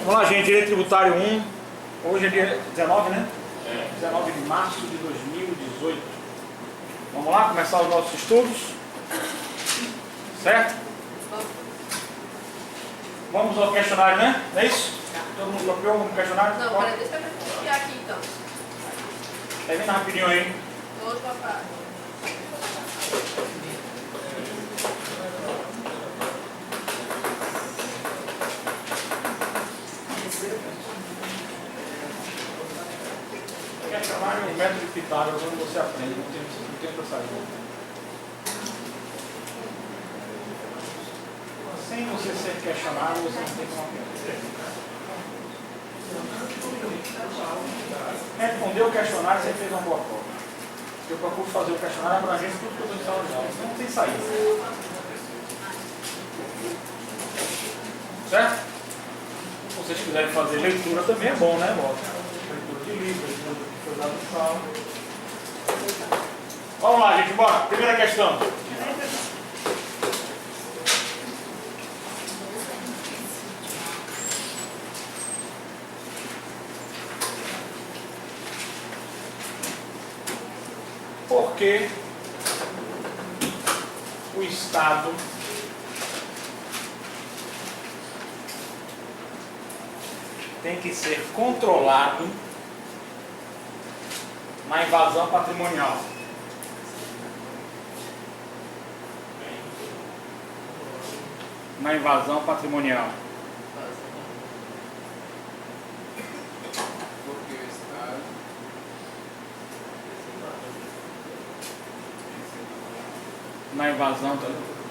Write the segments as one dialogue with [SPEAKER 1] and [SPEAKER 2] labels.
[SPEAKER 1] Vamos lá, gente, Direito Tributário 1. Hoje é dia 19, né? 19 de março de 2018. Vamos lá começar os nossos estudos. Certo? Vamos ao questionário, né? Não é isso? Todo mundo copiou o questionário?
[SPEAKER 2] Não, peraí, deixa eu copiar aqui então.
[SPEAKER 1] Termina rapidinho aí.
[SPEAKER 2] Outro papai.
[SPEAKER 1] Questionário é um método de Pitágoras onde você aprende, não tem para sair. Sem você ser questionário, você não tem como aprender. Respondeu o questionário, você fez uma boa prova. Eu procuro fazer o questionário abrangente tudo que eu estou em sala de aula, senão não tem saída. Certo? Se vocês quiserem fazer leitura também é bom, né? Bota. Leitura de livro, leitura do que foi dado no sala. Vamos lá, gente, bora. Primeira questão. Por que o Estado tem que ser controlado na invasão patrimonial? Na invasão patrimonial.
[SPEAKER 3] Porque o Estado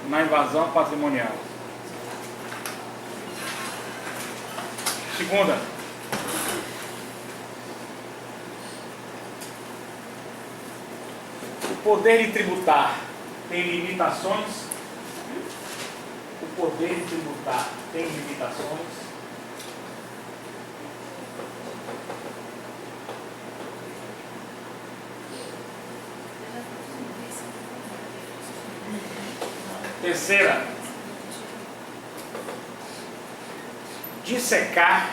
[SPEAKER 1] Na invasão patrimonial. Segunda. O poder de tributar tem limitações. O poder de tributar tem limitações. Terceira, dissecar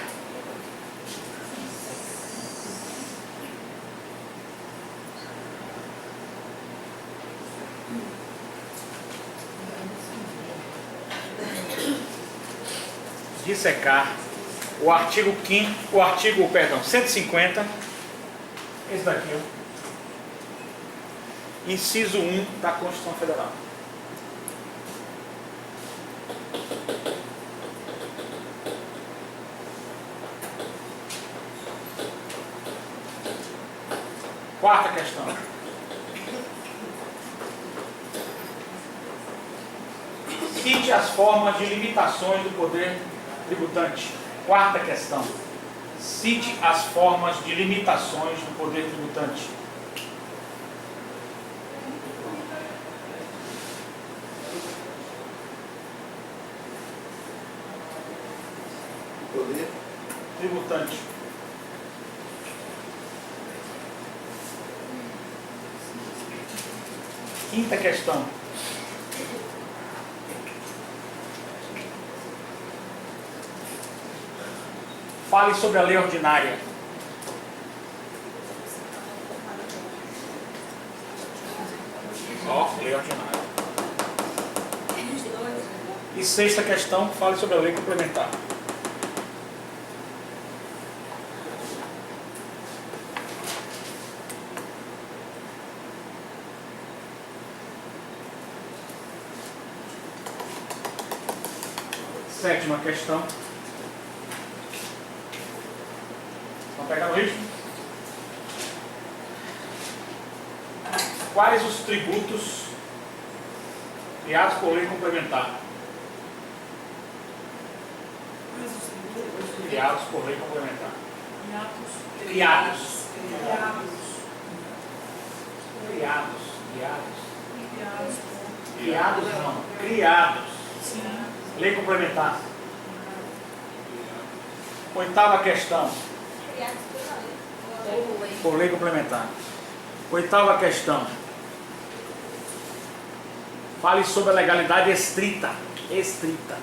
[SPEAKER 1] o artigo 150, esse daqui, ó, inciso 1 da Constituição Federal. Quarta questão. Cite as formas de limitações do poder tributante. Quarta questão. Cite as formas de limitações do poder tributante.
[SPEAKER 3] poder
[SPEAKER 1] Tributante. Quinta questão. Fale sobre a lei ordinária. Ó, lei ordinária. E sexta questão, fale sobre a lei complementar. Sétima questão. Vamos pegar no ritmo? Quais os tributos criados por lei complementar? Criados por lei complementar. Criados. Criados não. Criados. Lei complementar. Oitava questão. Por lei complementar. Oitava questão. Fale sobre a legalidade estrita. Estrita.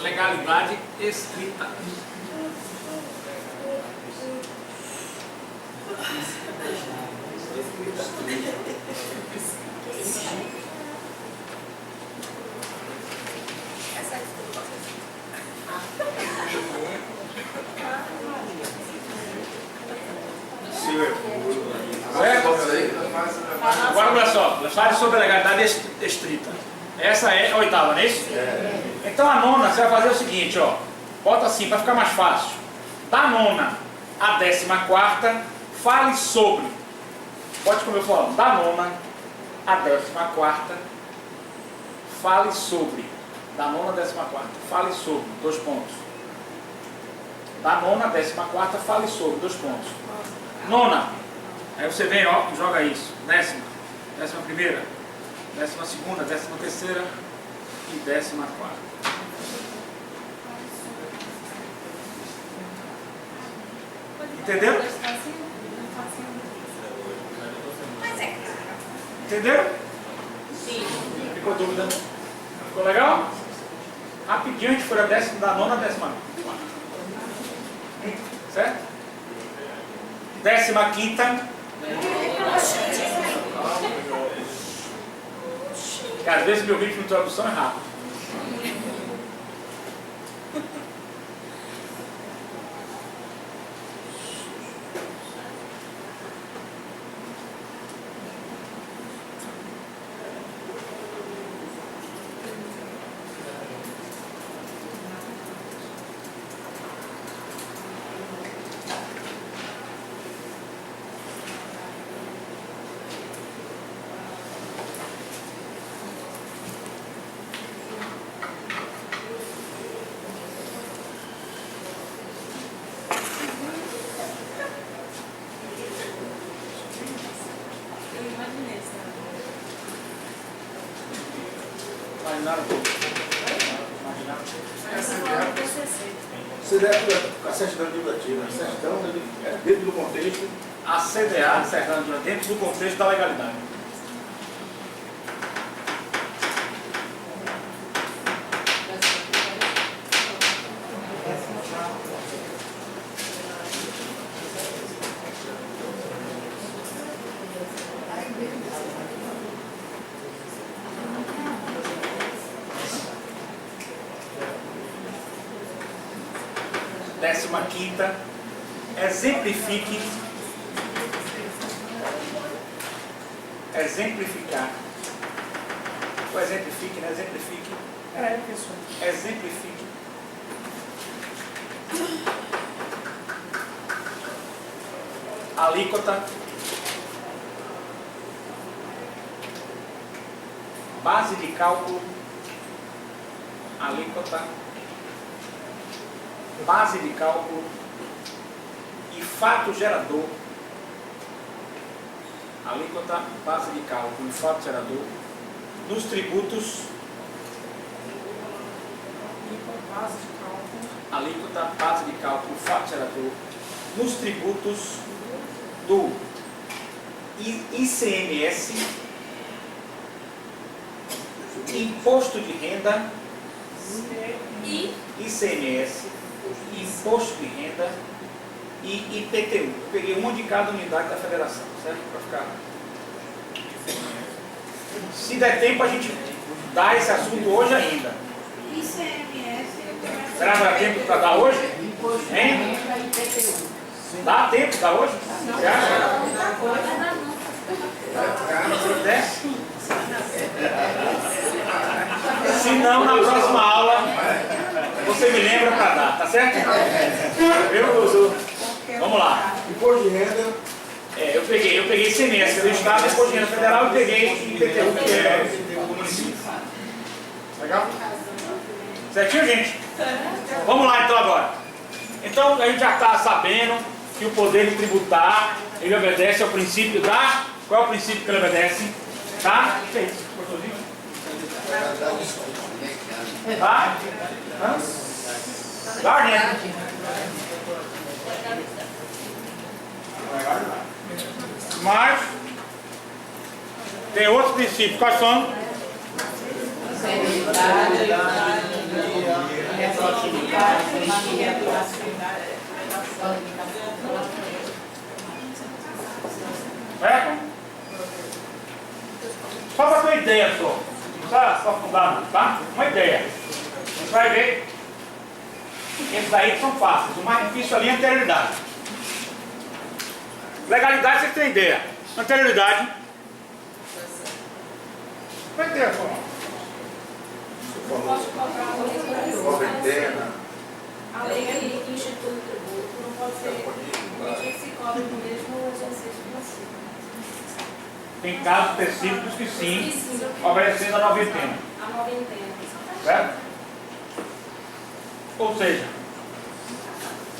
[SPEAKER 1] legalidade escrita.
[SPEAKER 2] Agora,
[SPEAKER 1] olha só, fale sobre a legalidade estrita. Essa é a oitava, não é isso? Então a nona, você vai fazer o seguinte, ó. Bota assim, para ficar mais fácil. Da nona à 14ª, fale sobre. Pode como eu falo, da nona à 14ª, fale sobre. Da nona à 14ª, fale sobre, 2 pontos. Da nona à 14ª, fale sobre, 2 pontos. Nona, aí você vem, ó, joga isso. 10ª, 11ª, 12ª, 13ª e 14ª. Entendeu? Entendeu?
[SPEAKER 2] sim.
[SPEAKER 1] Ficou dúvida? Ficou legal? Rapidinho a gente foi da nona à 14ª. Certo? 15ª. Que às vezes meu ritmo de tradução é rápido. Imaginaram um pouco.
[SPEAKER 3] Você deve a certidão administrativa. A certidão é dentro do contexto.
[SPEAKER 1] A CDA, certidão dentro do contexto da legalidade. Décima quinta, exemplifique. Exemplificar. Ou exemplifique, né? Exemplifique. Exemplifique. Alíquota. Base de cálculo. Alíquota. Base de cálculo e fato gerador, alíquota, base de cálculo e fato gerador, nos tributos, alíquota, base de cálculo e fato gerador, nos tributos do ICMS, imposto de renda, ICMS, imposto de renda e IPTU. Eu peguei uma de cada unidade da federação, certo? Para ficar. Se der tempo, a gente dá esse assunto hoje ainda.
[SPEAKER 2] ICMS.
[SPEAKER 1] Será que dá tempo para dar hoje? Hein? Dá tempo para hoje? Você acha? Se não, na próxima aula você me lembra para dar, tá certo? Viu? Vamos lá.
[SPEAKER 3] Imposto de renda.
[SPEAKER 1] Eu peguei ICMS do Estado, Imposto de Renda Federal e peguei IPTU, que é do município. Legal? Certinho, gente? Vamos lá então agora. Então a gente já está sabendo que o poder de tributar, ele obedece ao princípio da... Qual é o princípio que ele obedece? Tá? O que é isso? Gostosinho? Tá? Hã? Dá, né? Mas tem outros princípios. Quais são? Certo? Só para ter uma ideia só. Não precisa só fundar, não, tá? Uma ideia. Você vai ver. Esses aí são fáceis. O mais difícil ali é a anterioridade. Legalidade, você tem ideia. Anterioridade. Vai ter a forma.
[SPEAKER 3] Quarentena.
[SPEAKER 2] A lei que institui o tributo não pode ser permitir que se cobre no mesmo exercício financeiro.
[SPEAKER 1] Tem casos específicos que sim, obedecendo a noventena.
[SPEAKER 2] A noventena.
[SPEAKER 1] Certo? Ou seja,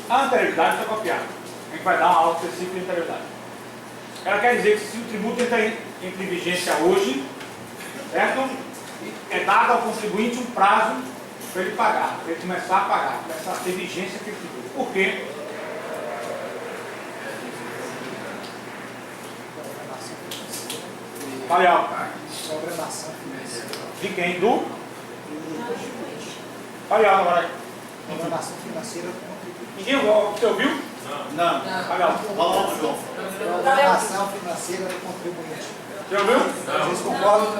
[SPEAKER 1] a anterioridade está copiada. A gente vai dar uma aula específica de anterioridade. Ela quer dizer que se o tributo entra em vigência hoje, certo? É dado ao contribuinte um prazo para ele pagar, para ele começar a pagar, começar a ter vigência aquele tributo. Por quê? Fale alto.
[SPEAKER 4] Programação financeira.
[SPEAKER 1] De quem? Do? Fale alto agora.
[SPEAKER 4] Programação financeira do contribuinte.
[SPEAKER 1] Ninguém você ouviu?
[SPEAKER 3] Não.
[SPEAKER 1] Fale alto.
[SPEAKER 4] Programação financeira do contribuinte.
[SPEAKER 1] Você ouviu?
[SPEAKER 4] Vocês concordam?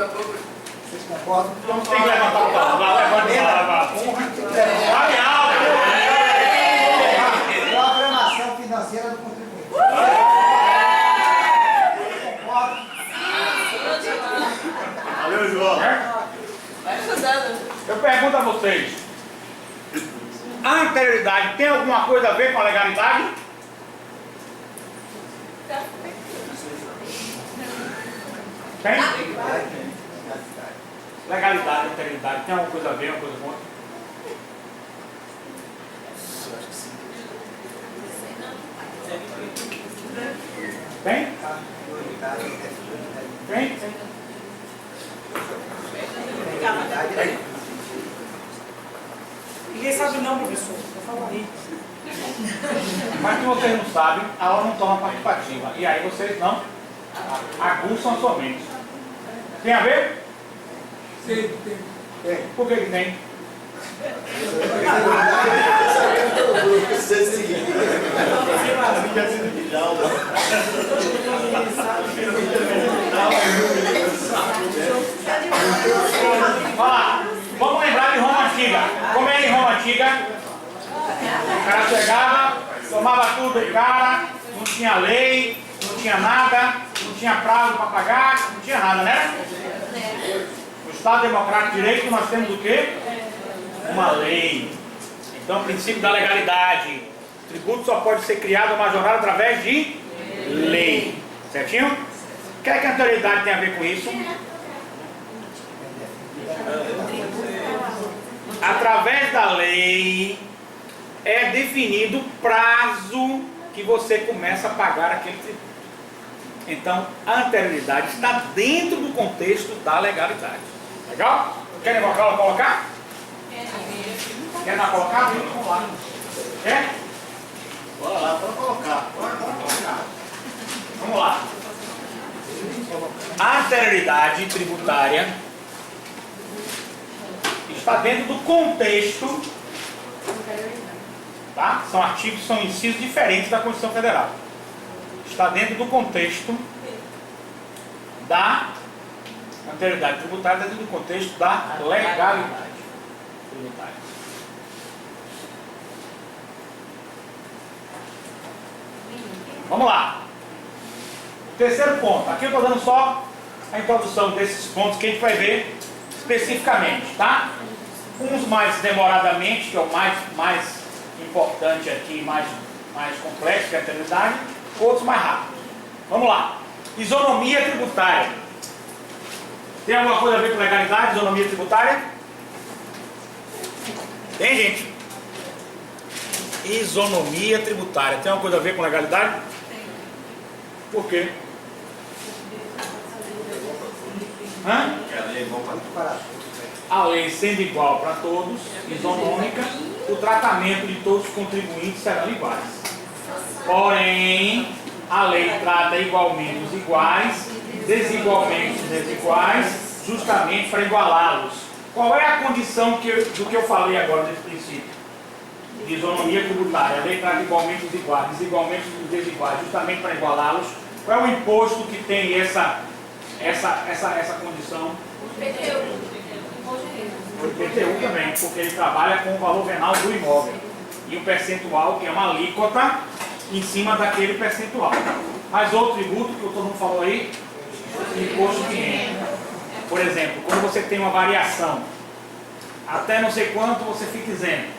[SPEAKER 4] Vocês concordam?
[SPEAKER 1] Então tem que levantar o pau. Levanta. Fale alto.
[SPEAKER 4] Programação financeira do contribuinte. Concordam?
[SPEAKER 3] Valeu, João.
[SPEAKER 1] Eu pergunto a vocês. A anterioridade tem alguma coisa a ver com a legalidade? Tem? Legalidade, anterioridade, tem alguma coisa a ver, uma coisa com outra? Tem? Tem?
[SPEAKER 5] Ninguém sabe não, professor. Vou falar aí.
[SPEAKER 1] Mas que vocês não sabem, a aula não torna participativa. E aí vocês não aguçam a sua mente. Tem a ver?
[SPEAKER 5] Sim, tem.
[SPEAKER 1] Tem. Por que que tem? Olha lá, vamos lembrar de Roma Antiga. Como era em Roma Antiga? O cara chegava, tomava tudo do cara, não tinha lei, não tinha nada, não tinha prazo para pagar, não tinha nada, né? No Estado Democrático de Direito nós temos o quê? Uma lei. Então, o princípio da legalidade. O tributo só pode ser criado ou majorado através de lei. Certinho? O que é que a anterioridade tem a ver com isso? Através da lei é definido o prazo que você começa a pagar aquele tributo. Então, a anterioridade está dentro do contexto da legalidade. Legal? Querem colocar? Querem colocar? Vamos lá. Quer?
[SPEAKER 3] Bora lá, pode colocar.
[SPEAKER 1] Vamos lá. A anterioridade tributária está dentro do contexto, tá? São artigos, são incisos diferentes da Constituição Federal. Está dentro do contexto da anterioridade tributária, dentro do contexto da legalidade tributária. Vamos lá. Terceiro ponto. Aqui eu estou dando só a introdução desses pontos que a gente vai ver especificamente, tá? Uns mais demoradamente, que é o mais importante aqui, mais complexo que é a anterioridade, outros mais rápidos. Vamos lá. Isonomia tributária. Tem alguma coisa a ver com legalidade, isonomia tributária? Tem, gente? Isonomia tributária. Tem alguma coisa a ver com legalidade? Por quê? Hã? A lei sendo igual para todos, isonômica, o tratamento de todos os contribuintes serão iguais. Porém, a lei trata igualmente os iguais, desigualmente os desiguais, justamente para igualá-los. Qual é a condição do que eu falei agora nesse princípio? de isonomia tributária, a lei trata igualmente os iguais, desigualmente os desiguais, justamente para igualá-los. Qual é o imposto que tem essa condição?
[SPEAKER 2] O PTU. Imposto de renda.
[SPEAKER 1] O IPTU também, porque ele trabalha com o valor venal do imóvel e o percentual, que é uma alíquota em cima daquele percentual. Mas outro tributo que todo mundo falou aí, imposto de renda. Por exemplo, quando você tem uma variação, até não sei quanto você fica isento.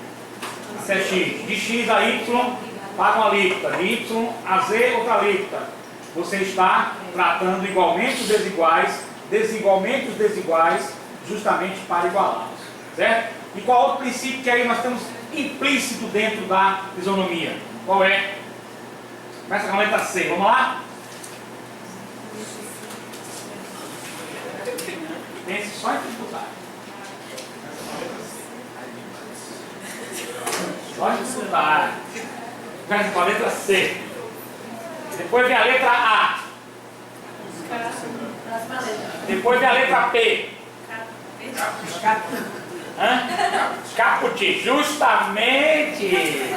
[SPEAKER 1] Se é X, de X a Y, paga uma alíquota, de Y a Z, outra alíquota. Você está tratando igualmente os desiguais, desigualmente os desiguais, justamente para igualá-los. Certo? E qual outro princípio que aí nós temos implícito dentro da isonomia? Qual é? Começa com a letra C, vamos lá? Pense só em tributário. Só em tributário. Começa com a letra C. Depois vem a letra A. Depois vem a letra P. Caput. Justamente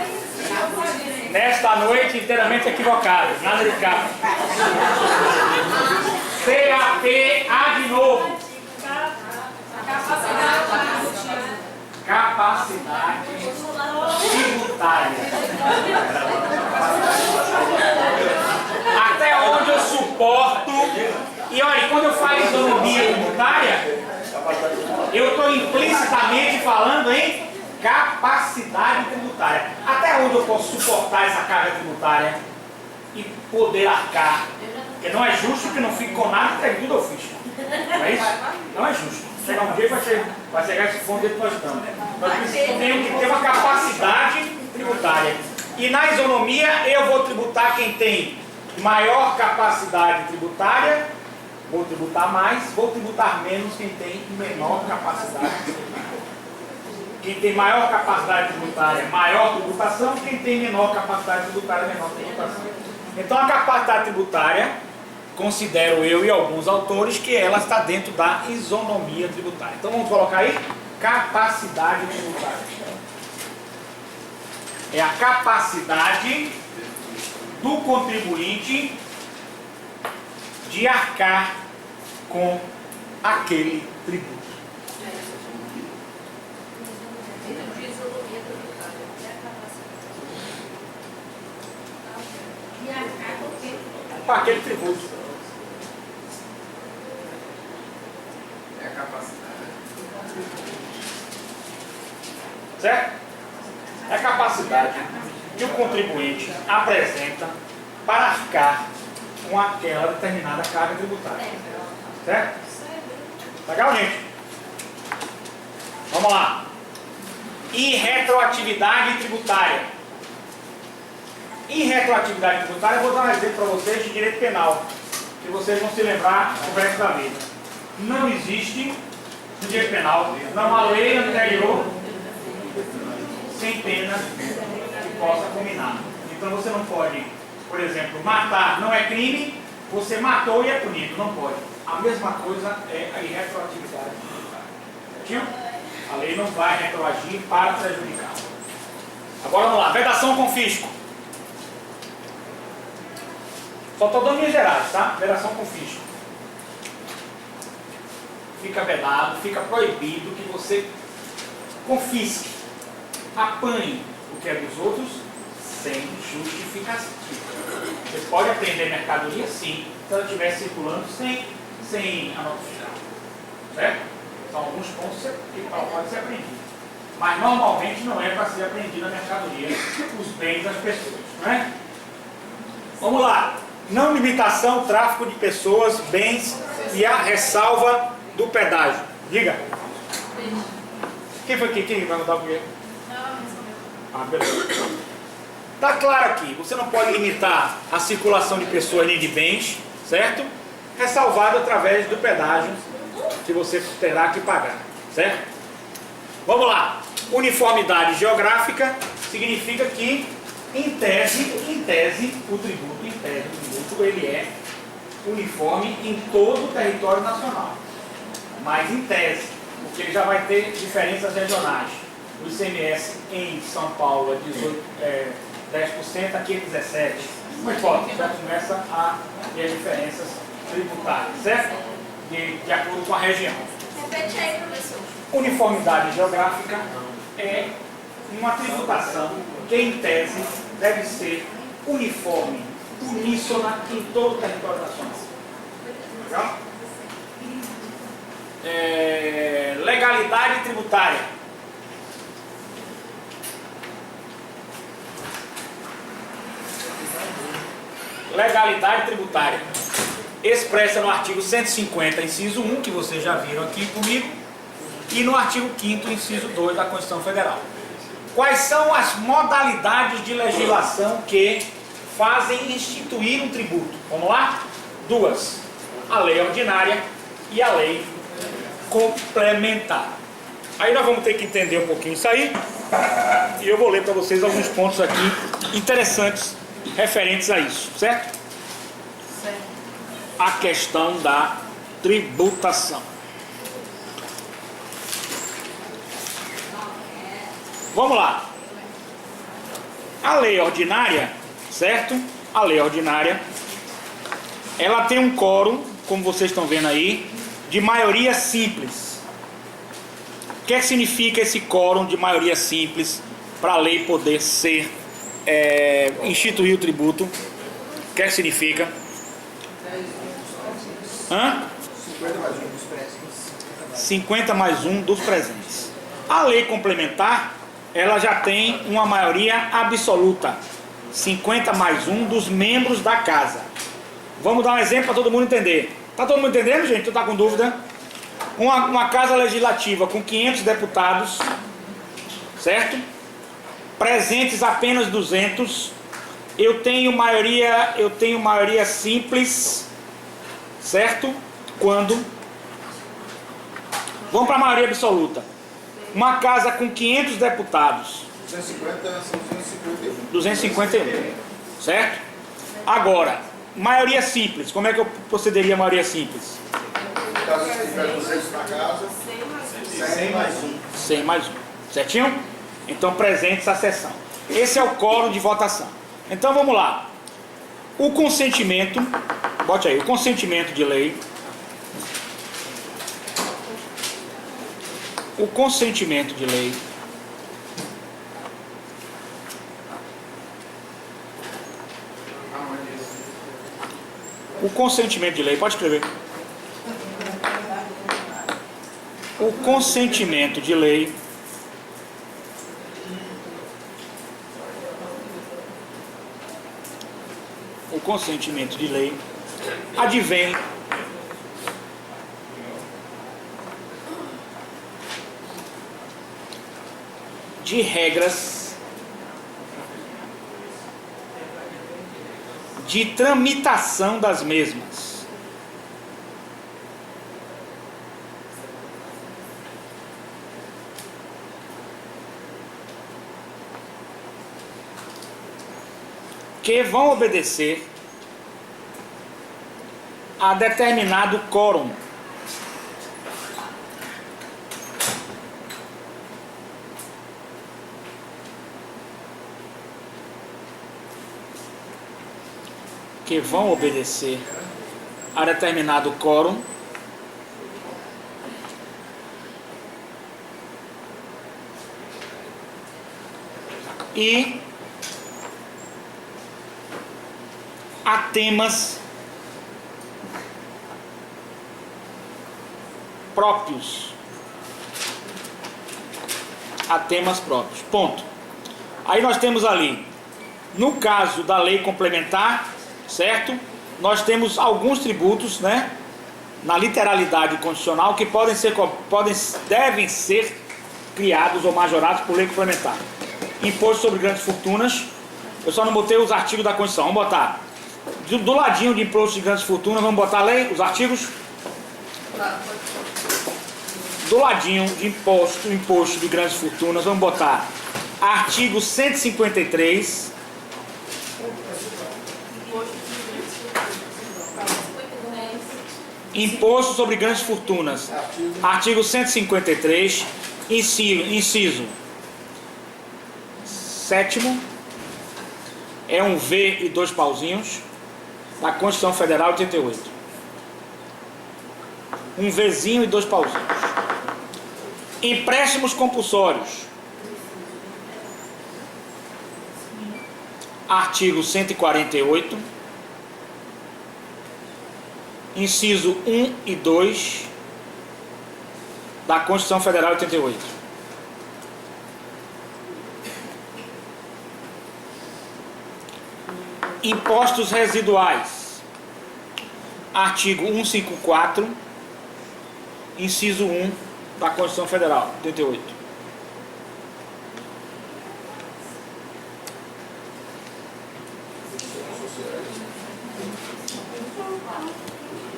[SPEAKER 1] nesta noite inteiramente equivocado. Nada de caput. C-A-P-A de novo. Capacidade tributária. Até onde eu suporto. E olha, quando eu falo em isonomia tributária, eu estou implicitamente falando em capacidade tributária. Até onde eu posso suportar essa carga tributária e poder arcar. Porque não é justo que não fique com nada e tudo eu fiz. Não é isso? Não é justo. Chegar um dia vai chegar esse ponto que nós estamos. Nós temos que ter uma capacidade tributária. E na isonomia eu vou tributar quem tem maior capacidade tributária, vou tributar mais, vou tributar menos quem tem menor capacidade tributária. Quem tem maior capacidade tributária, maior tributação, quem tem menor capacidade tributária, menor tributação. Então a capacidade tributária, considero eu e alguns autores que ela está dentro da isonomia tributária. Então vamos colocar aí capacidade tributária. É a capacidade do contribuinte de arcar com aquele tributo. Com aquele tributo.
[SPEAKER 6] É a capacidade.
[SPEAKER 1] Certo? É a capacidade que o contribuinte apresenta para arcar com aquela determinada carga tributária. Certo? Legal, gente? Vamos lá. Irretroatividade tributária. Irretroatividade tributária, eu vou dar um exemplo para vocês de direito penal, que vocês vão se lembrar do resto da vida. Não existe no direito penal, não há lei anterior sem pena que possa combinar. Então você não pode, por exemplo, matar não é crime, você matou e é punido, não pode. A mesma coisa é a irretroatividade tributária. A lei não vai retroagir para prejudicar. Agora vamos lá, vedação com fisco. Só estou dando em gerais, tá? Vedação com fisco. Fica vedado, fica proibido que você confisque, apanhe o que é dos outros sem justificativa. Você pode apreender mercadoria sim, se ela estiver circulando sem a nota fiscal. Certo? São alguns pontos que pode ser aprendido. Mas normalmente não é para ser aprendido a mercadoria, os bens das pessoas. Não é? Vamos lá. Não limitação, tráfico de pessoas, bens e a ressalva do pedágio. Diga. Quem foi aqui? Quem vai mudar o primeiro? Ah, beleza. Está claro aqui, você não pode limitar a circulação de pessoas nem de bens, certo? Ressalvado através do pedágio que você terá que pagar, certo? Vamos lá. Uniformidade geográfica significa que, em tese, o tributo ele é uniforme em todo o território nacional. Mas em tese, porque ele já vai ter diferenças regionais. O ICMS em São Paulo é 10%, aqui é 17%. Não importa, já começa a ter diferenças tributárias, certo? De acordo com a região.
[SPEAKER 2] Repete aí, professor.
[SPEAKER 1] Uniformidade geográfica é uma tributação que, em tese, deve ser uniforme, uníssona em todo o território nacional. Legal? Legalidade tributária. Legalidade tributária. Expressa no artigo 150, inciso 1, que vocês já viram aqui comigo, e no artigo 5º, inciso 2 da Constituição Federal. Quais são as modalidades de legislação que fazem instituir um tributo? Vamos lá? Duas. A lei ordinária e a lei complementar. Aí nós vamos ter que entender um pouquinho isso aí, e eu vou ler para vocês alguns pontos aqui interessantes referentes a isso, certo? A questão da tributação. Vamos lá. A lei ordinária, certo? A lei ordinária, ela tem um quórum, como vocês estão vendo aí, de maioria simples. O que significa esse quórum de maioria simples para a lei poder ser instituir o tributo? O que significa? 50 mais 1 dos presentes. A lei complementar, ela já tem uma maioria absoluta. 50 mais 1 dos membros da casa. Vamos dar um exemplo para todo mundo entender. Está todo mundo entendendo, gente? Tu está com dúvida? Uma casa legislativa com 500 deputados, certo? Presentes apenas 200. Eu tenho maioria simples, certo? Quando? Vamos para a maioria absoluta. Uma casa com 500 deputados.
[SPEAKER 3] 250 são 251.
[SPEAKER 1] 251, certo? Agora, maioria simples. Como é que eu procederia a maioria simples?
[SPEAKER 3] Caso se tiver 200 na casa, 100 mais 1.
[SPEAKER 1] 100 mais 1. Certinho? Então, presentes à sessão. Esse é o quórum de votação. Então, vamos lá. O consentimento, bote aí, o consentimento de lei. O consentimento de lei pode escrever. O consentimento de lei advém de regras de tramitação das mesmas. Que vão obedecer a determinado quórum. Que vão obedecer a determinado quórum e a temas próprios. A temas próprios. Ponto. Aí nós temos ali, no caso da lei complementar, certo? Nós temos alguns tributos, né? Na literalidade constitucional que devem ser criados ou majorados por lei complementar. Imposto sobre grandes fortunas. Eu só não botei os artigos da Constituição. Vamos botar do ladinho de imposto de grandes fortunas, vamos botar a lei, os artigos. Do ladinho de imposto de grandes fortunas, vamos botar artigo 153. Imposto sobre grandes fortunas. Artigo 153, inciso 7º é um V e 2 pauzinhos da Constituição Federal de 88. Um Vzinho e 2 pauzinhos. Empréstimos compulsórios. Artigo 148, inciso 1 e 2 da Constituição Federal de 88. Impostos residuais. Artigo 154, inciso 1 da Constituição Federal de 88.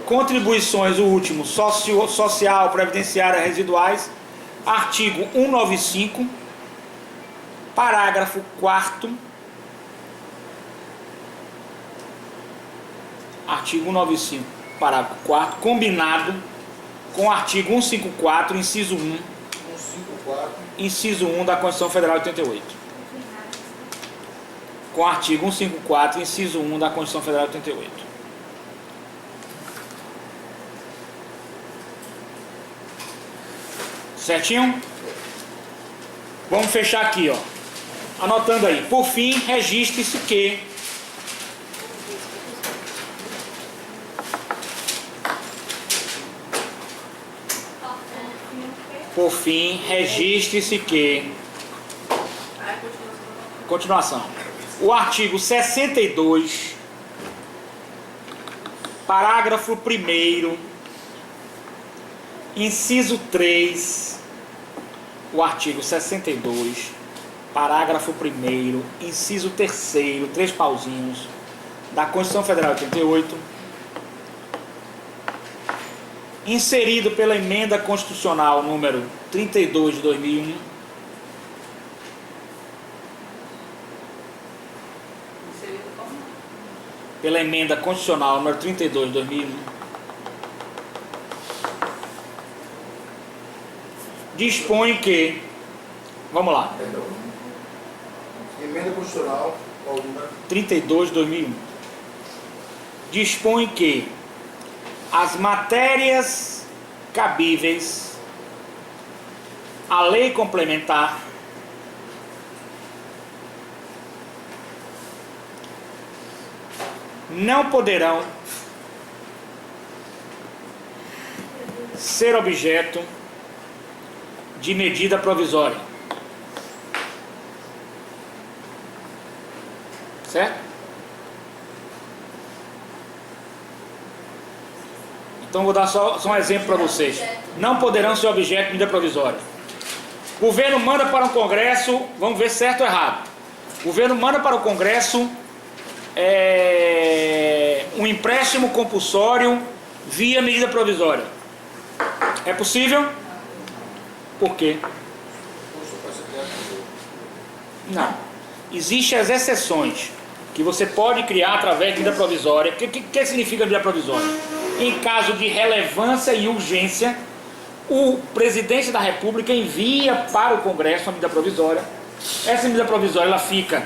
[SPEAKER 1] Contribuições, o último, social, previdenciária, residuais, artigo 195, parágrafo 4º, artigo 195, parágrafo 4º, combinado com o artigo 154, inciso 1,
[SPEAKER 3] 154.
[SPEAKER 1] inciso 1 da Constituição Federal de 88. Com o artigo 154, inciso 1 da Constituição Federal de 88. Certinho? Vamos fechar aqui, ó. Anotando aí. Por fim, registre-se que continuação. O artigo 62, parágrafo 1º, inciso 3, o artigo 62, parágrafo 1º, inciso 3º, 3 pauzinhos, da Constituição Federal de 88, inserido pela emenda constitucional número 32 de 2001, pela emenda constitucional número 32 de 2001, dispõe que, vamos lá,
[SPEAKER 3] Emenda Constitucional, qual número?
[SPEAKER 1] 32 de 2001, dispõe que as matérias cabíveis à lei complementar não poderão ser objeto de medida provisória. Certo? Então vou dar só um exemplo para vocês. Não poderão ser objeto de medida provisória. O governo manda para o Congresso, vamos ver certo ou errado. O governo manda para o Congresso um empréstimo compulsório via medida provisória. É possível? Por quê? Não. Existem as exceções que você pode criar através de medida provisória. O que significa medida provisória? Em caso de relevância e urgência, o presidente da República envia para o Congresso uma medida provisória. Essa medida provisória ela fica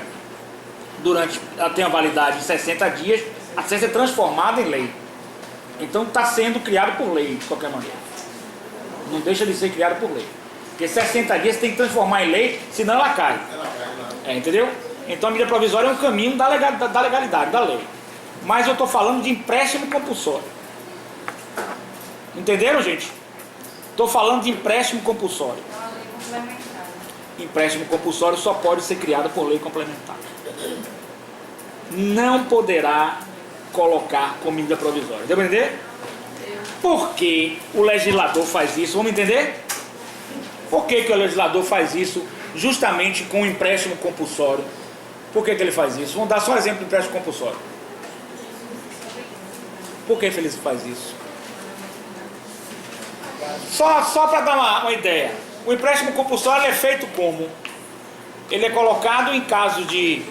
[SPEAKER 1] ela tem a validade de 60 dias até ser transformada em lei. Então está sendo criado por lei, de qualquer maneira. Não deixa de ser criado por lei. Porque 60 dias você tem que transformar em lei, senão ela cai. Entendeu? Então a medida provisória é um caminho da legalidade, da lei. Mas eu estou falando de empréstimo compulsório. Entenderam, gente? Estou falando de empréstimo compulsório. Empréstimo compulsório só pode ser criado por lei complementar. Não poderá colocar como medida provisória. Deu para entender? Por que o legislador faz isso? Vamos entender? Por que o legislador faz isso justamente com o empréstimo compulsório? Por que ele faz isso? Vamos dar só um exemplo do empréstimo compulsório. Por que ele faz isso? Só para dar uma ideia. O empréstimo compulsório é feito como? Ele é colocado em caso de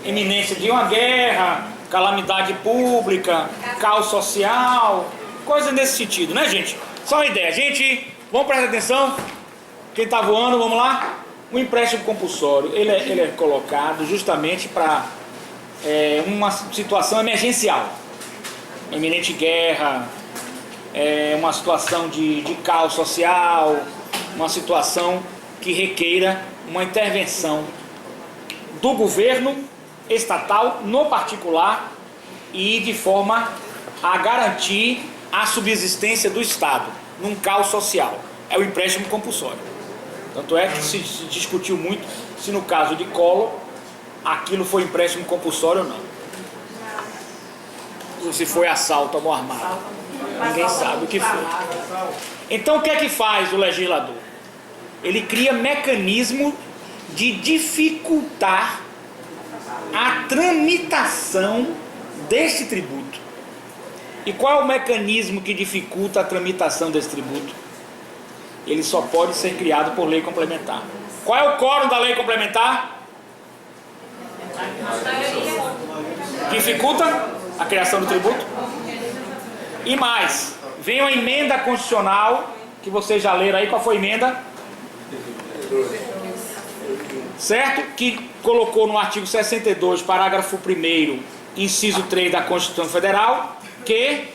[SPEAKER 1] iminência de uma guerra, calamidade pública, caos social, coisa nesse sentido, né, gente? Só uma ideia. Gente, vamos prestar atenção. Quem está voando, vamos lá? O empréstimo compulsório ele é colocado justamente para uma situação emergencial, iminente guerra, uma situação de caos social, uma situação que requeira uma intervenção do governo estatal no particular e de forma a garantir a subsistência do Estado num caos social. É o empréstimo compulsório. Tanto é que se discutiu muito se no caso de Collor aquilo foi empréstimo compulsório ou não. Ou se foi assalto à mão armada. Ninguém sabe o que foi. Então o que é que faz o legislador? Ele cria mecanismo de dificultar a tramitação deste tributo. E qual é o mecanismo que dificulta a tramitação desse tributo? Ele só pode ser criado por lei complementar. Qual é o quórum da lei complementar? Dificulta a criação do tributo. E mais, vem uma emenda constitucional, que vocês já leram aí. Qual foi a emenda? Certo? Que colocou no artigo 62, parágrafo 1º, inciso 3 da Constituição Federal, que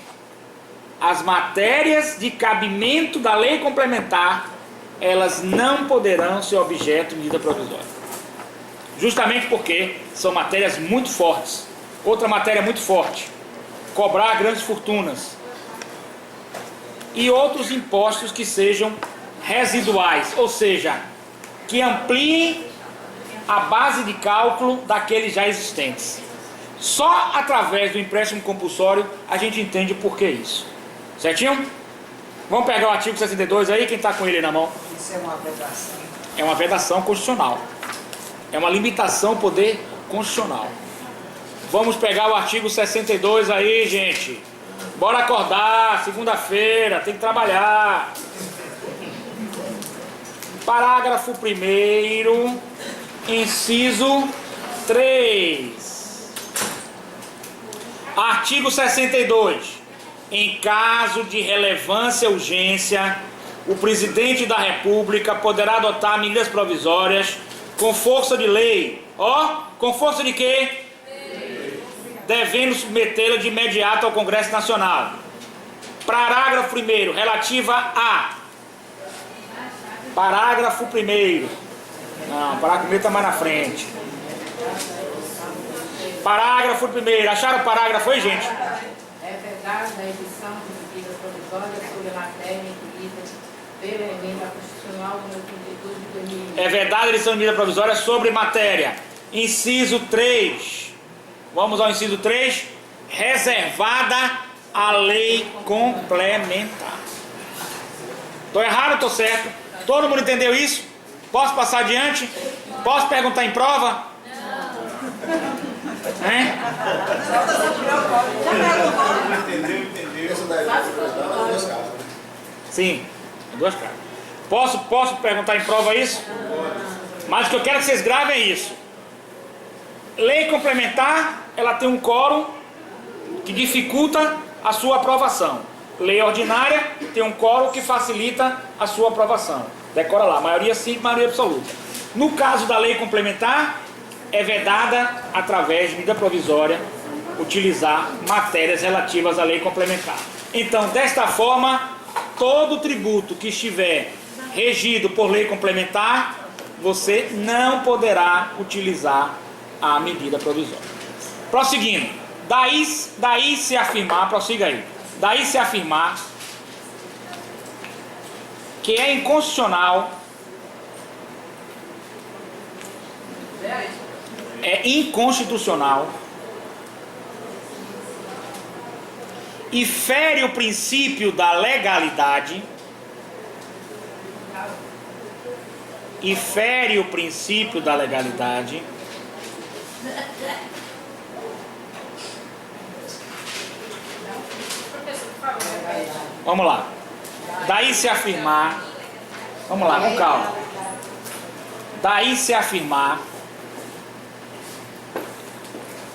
[SPEAKER 1] as matérias de cabimento da lei complementar, elas não poderão ser objeto de medida provisória. Justamente porque são matérias muito fortes. Outra matéria muito forte: cobrar grandes fortunas. E outros impostos que sejam residuais, ou seja, que ampliem a base de cálculo daqueles já existentes. Só através do empréstimo compulsório a gente entende por que isso. Certinho? Vamos pegar o artigo 62 aí, quem está com ele na mão?
[SPEAKER 4] Isso é uma vedação.
[SPEAKER 1] É uma vedação constitucional. É uma limitação ao poder constitucional. Vamos pegar o artigo 62 aí, gente. Bora acordar, segunda-feira, tem que trabalhar. Parágrafo 1º, inciso 3. Artigo 62. Em caso de relevância e urgência, o presidente da República poderá adotar medidas provisórias com força de lei. Com força de quê? Devendo submetê-la de imediato ao Congresso Nacional. Parágrafo 1º, relativa a... Parágrafo 1º. Não, o parágrafo 1º está mais na frente. Parágrafo 1º. Acharam o parágrafo aí, gente?
[SPEAKER 7] É verdade a edição de medidas provisórias sobre a matéria incluída pela emenda constitucional número 32 de 2001.
[SPEAKER 1] É verdade a edição de medida provisória sobre matéria. Inciso 3. Vamos ao inciso 3. Reservada a lei complementar. Estou errado ou estou certo? Todo mundo entendeu isso? Posso passar adiante? Posso perguntar em prova? Hein?
[SPEAKER 3] Essa daí foi duas casas.
[SPEAKER 1] Sim, duas caras. Posso perguntar em prova isso? Mas o que eu quero que vocês gravem é isso. Lei complementar, ela tem um quórum que dificulta a sua aprovação. Lei ordinária tem um quórum que facilita a sua aprovação. Decora lá, maioria simples, maioria absoluta. No caso da lei complementar, é vedada, através de medida provisória, utilizar matérias relativas à lei complementar. Então, desta forma, todo tributo que estiver regido por lei complementar, você não poderá utilizar a medida provisória. Prosseguindo, daí se afirmar, prossiga aí, daí se afirmar que é inconstitucional, e fere o princípio da legalidade, Vamos lá. Daí se afirmar, vamos lá, com calma. Daí se afirmar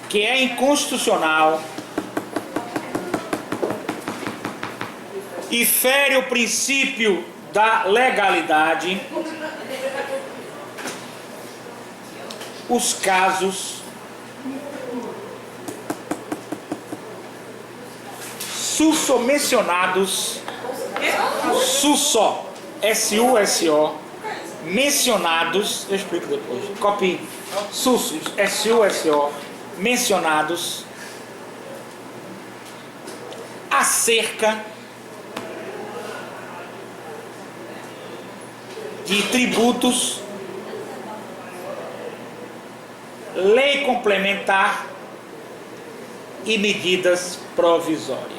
[SPEAKER 1] que é inconstitucional e fere o princípio da legalidade, os casos sussomencionados, susso, S-U-S-O, mencionados, eu explico depois, copie, sussos, S-U-S-O, mencionados, acerca de tributos, lei complementar e medidas provisórias.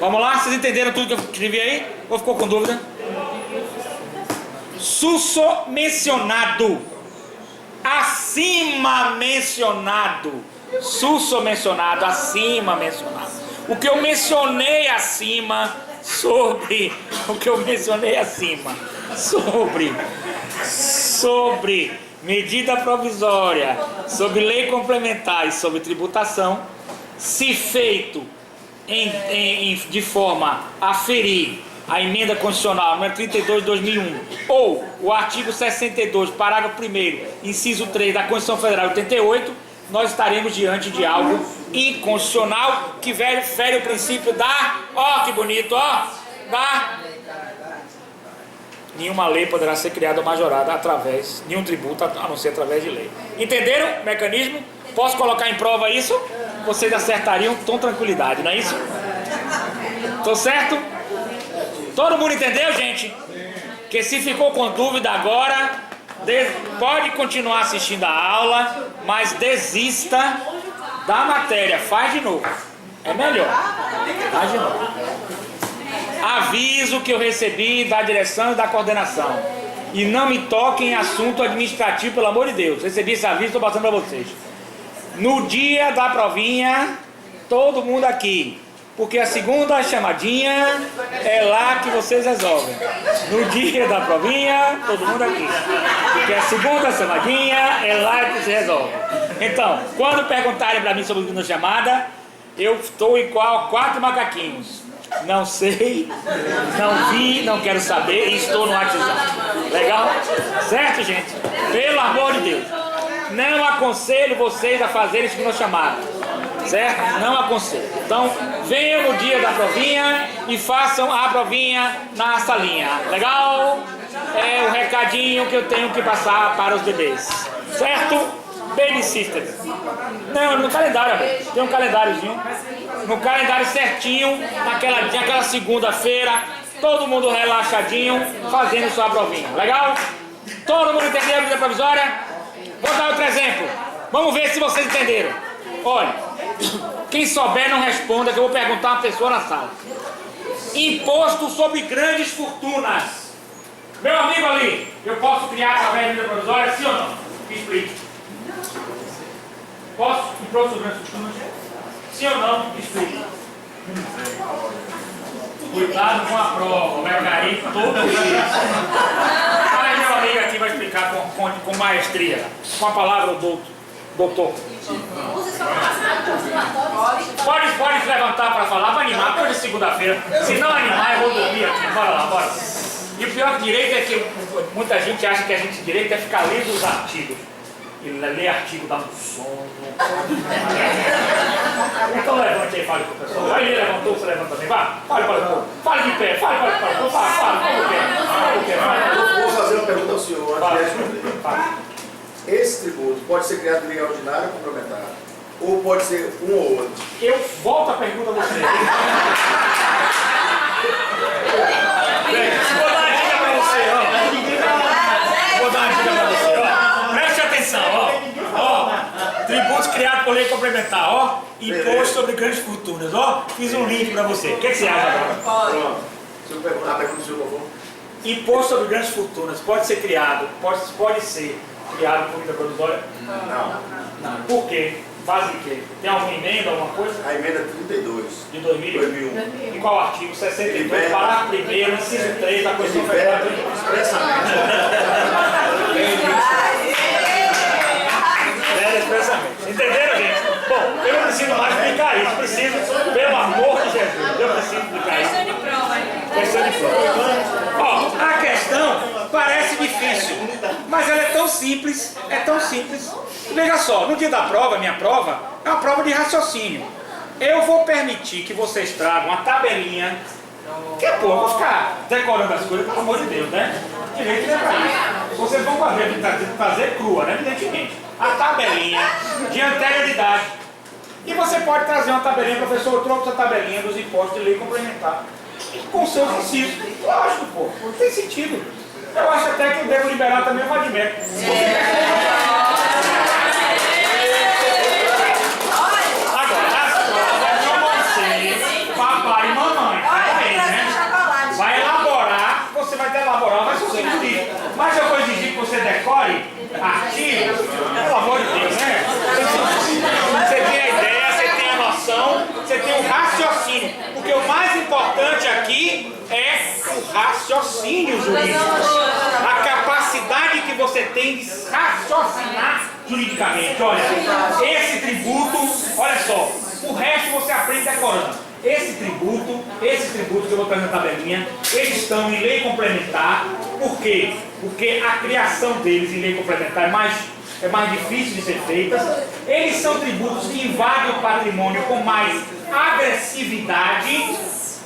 [SPEAKER 1] Vamos lá, vocês entenderam tudo que eu escrevi aí? Ou ficou com dúvida? Sussomencionado, acima mencionado, sussomencionado, acima mencionado. O que eu mencionei acima, sobre medida provisória, sobre lei complementar e sobre tributação, se feito de forma a ferir a emenda constitucional número 32 de 2001 ou o artigo 62, parágrafo 1º, inciso 3 da Constituição Federal 88, nós estaremos diante de algo inconstitucional que fere o princípio da, ó que bonito, ó, da nenhuma lei poderá ser criada ou majorada através, nenhum tributo a não ser através de lei. Entenderam o mecanismo? Posso colocar em prova isso? Vocês acertariam com tranquilidade, não é isso? Tô certo? Todo mundo entendeu, gente? Que se ficou com dúvida agora, pode continuar assistindo a aula, mas desista da matéria. Faz de novo. É melhor. Faz de novo. Aviso que eu recebi da direção e da coordenação. E não me toquem em assunto administrativo, pelo amor de Deus. Recebi esse aviso, estou passando para vocês. No dia da provinha, todo mundo aqui. Porque a segunda chamadinha é lá que vocês resolvem. No dia da provinha, todo mundo aqui. Porque a segunda chamadinha é lá que se resolve. Então, quando perguntarem para mim sobre a segunda chamada, eu estou igual 4 macaquinhos. Não sei, não vi, não quero saber e estou no WhatsApp. Legal? Certo, gente? Pelo amor de Deus. Não aconselho vocês a fazerem segunda chamada. Certo? Não aconselho. Então, venham no dia da provinha e façam a provinha na salinha. Legal? É o recadinho que eu tenho que passar para os bebês. Certo? Baby sisters. Não, no calendário, tem um calendáriozinho. No calendário certinho, naquela segunda-feira, todo mundo relaxadinho, fazendo sua provinha. Legal? Todo mundo entendeu a medida provisória? Vou dar outro exemplo. Vamos ver se vocês entenderam. Olha, quem souber não responda, que eu vou perguntar a uma pessoa na sala. Imposto sobre grandes fortunas. Meu amigo ali, eu posso criar através da medida provisória, sim ou não? Me explique. Posso? Imposto sobre grandes fortunas? Sim ou não? Me explique. Cuidado com a prova, vai cair todo isso. Aí meu amigo aqui vai explicar com maestria, com a palavra do doutor. Pode se levantar para falar, para animar, depois de segunda-feira. Se não animar, eu vou dormir aqui. Bora lá, bora. E o pior que direito é que muita gente acha que a gente direito é ficar lendo os artigos. E ler artigo dá um sono. Então levante aí e fale com o pessoal. Aí ele levantou, você levanta também. Vá, fale de pé, fale.
[SPEAKER 3] Eu vou fazer uma pergunta ao senhor. Esse tributo pode ser criado em lei ordinária ou complementar? Ou pode ser um ou outro?
[SPEAKER 1] Eu volto a pergunta a você. Vou dar uma dica pra você, ó. Preste atenção, ó. Tributos criados por lei complementar, ó. Imposto sobre grandes fortunas, ó. Fiz um link pra você. O que você acha agora?
[SPEAKER 3] Pronto. Se eu perguntar a pergunta do senhor, por favor.
[SPEAKER 1] Imposto sobre grandes fortunas pode ser criado, pode ser criado por medida provisória? Não. Por quê? Base de quê? Tem alguma emenda, alguma coisa?
[SPEAKER 3] A emenda 32.
[SPEAKER 1] De 2001. E qual artigo? 62, parágrafo 1º, inciso 3 da Constituição Federal.
[SPEAKER 3] Expressamente.
[SPEAKER 1] Expressamente. Entenderam, gente? Bom, eu não preciso mais explicar isso. Preciso difícil, mas ela é tão simples, Veja só, no dia da prova, minha prova, é uma prova de raciocínio. Eu vou permitir que vocês tragam uma tabelinha, que pô, eu vou ficar decorando as coisas, pelo amor de Deus, né? Direito é pra isso. Vocês vão fazer crua, né? Evidentemente. A tabelinha de anterioridade. E você pode trazer uma tabelinha, professor, eu trouxe a tabelinha dos impostos de lei complementar. Com seus incisos. Lógico, pô, não tem sentido. Eu acho até que eu devo liberar também o Vadimec. Agora, as provas não vão ser papai e mamãe. Né? Vai elaborar, você vai ter elaborar, vai ser isso. Mas eu vou exigir que você decore artigos, pelo amor de Deus, né? Você tem a ideia, você tem a noção, você tem o raciocínio. Porque o mais importante aqui é o raciocínio jurídico. A capacidade que você tem de raciocinar juridicamente. Olha, esse tributo, olha só, o resto você aprende decorando. Esse tributo que eu vou trazer na tabelinha, eles estão em lei complementar. Por quê? Porque a criação deles em lei complementar é mais difícil de ser feita. Eles são tributos que invadem o patrimônio com mais agressividade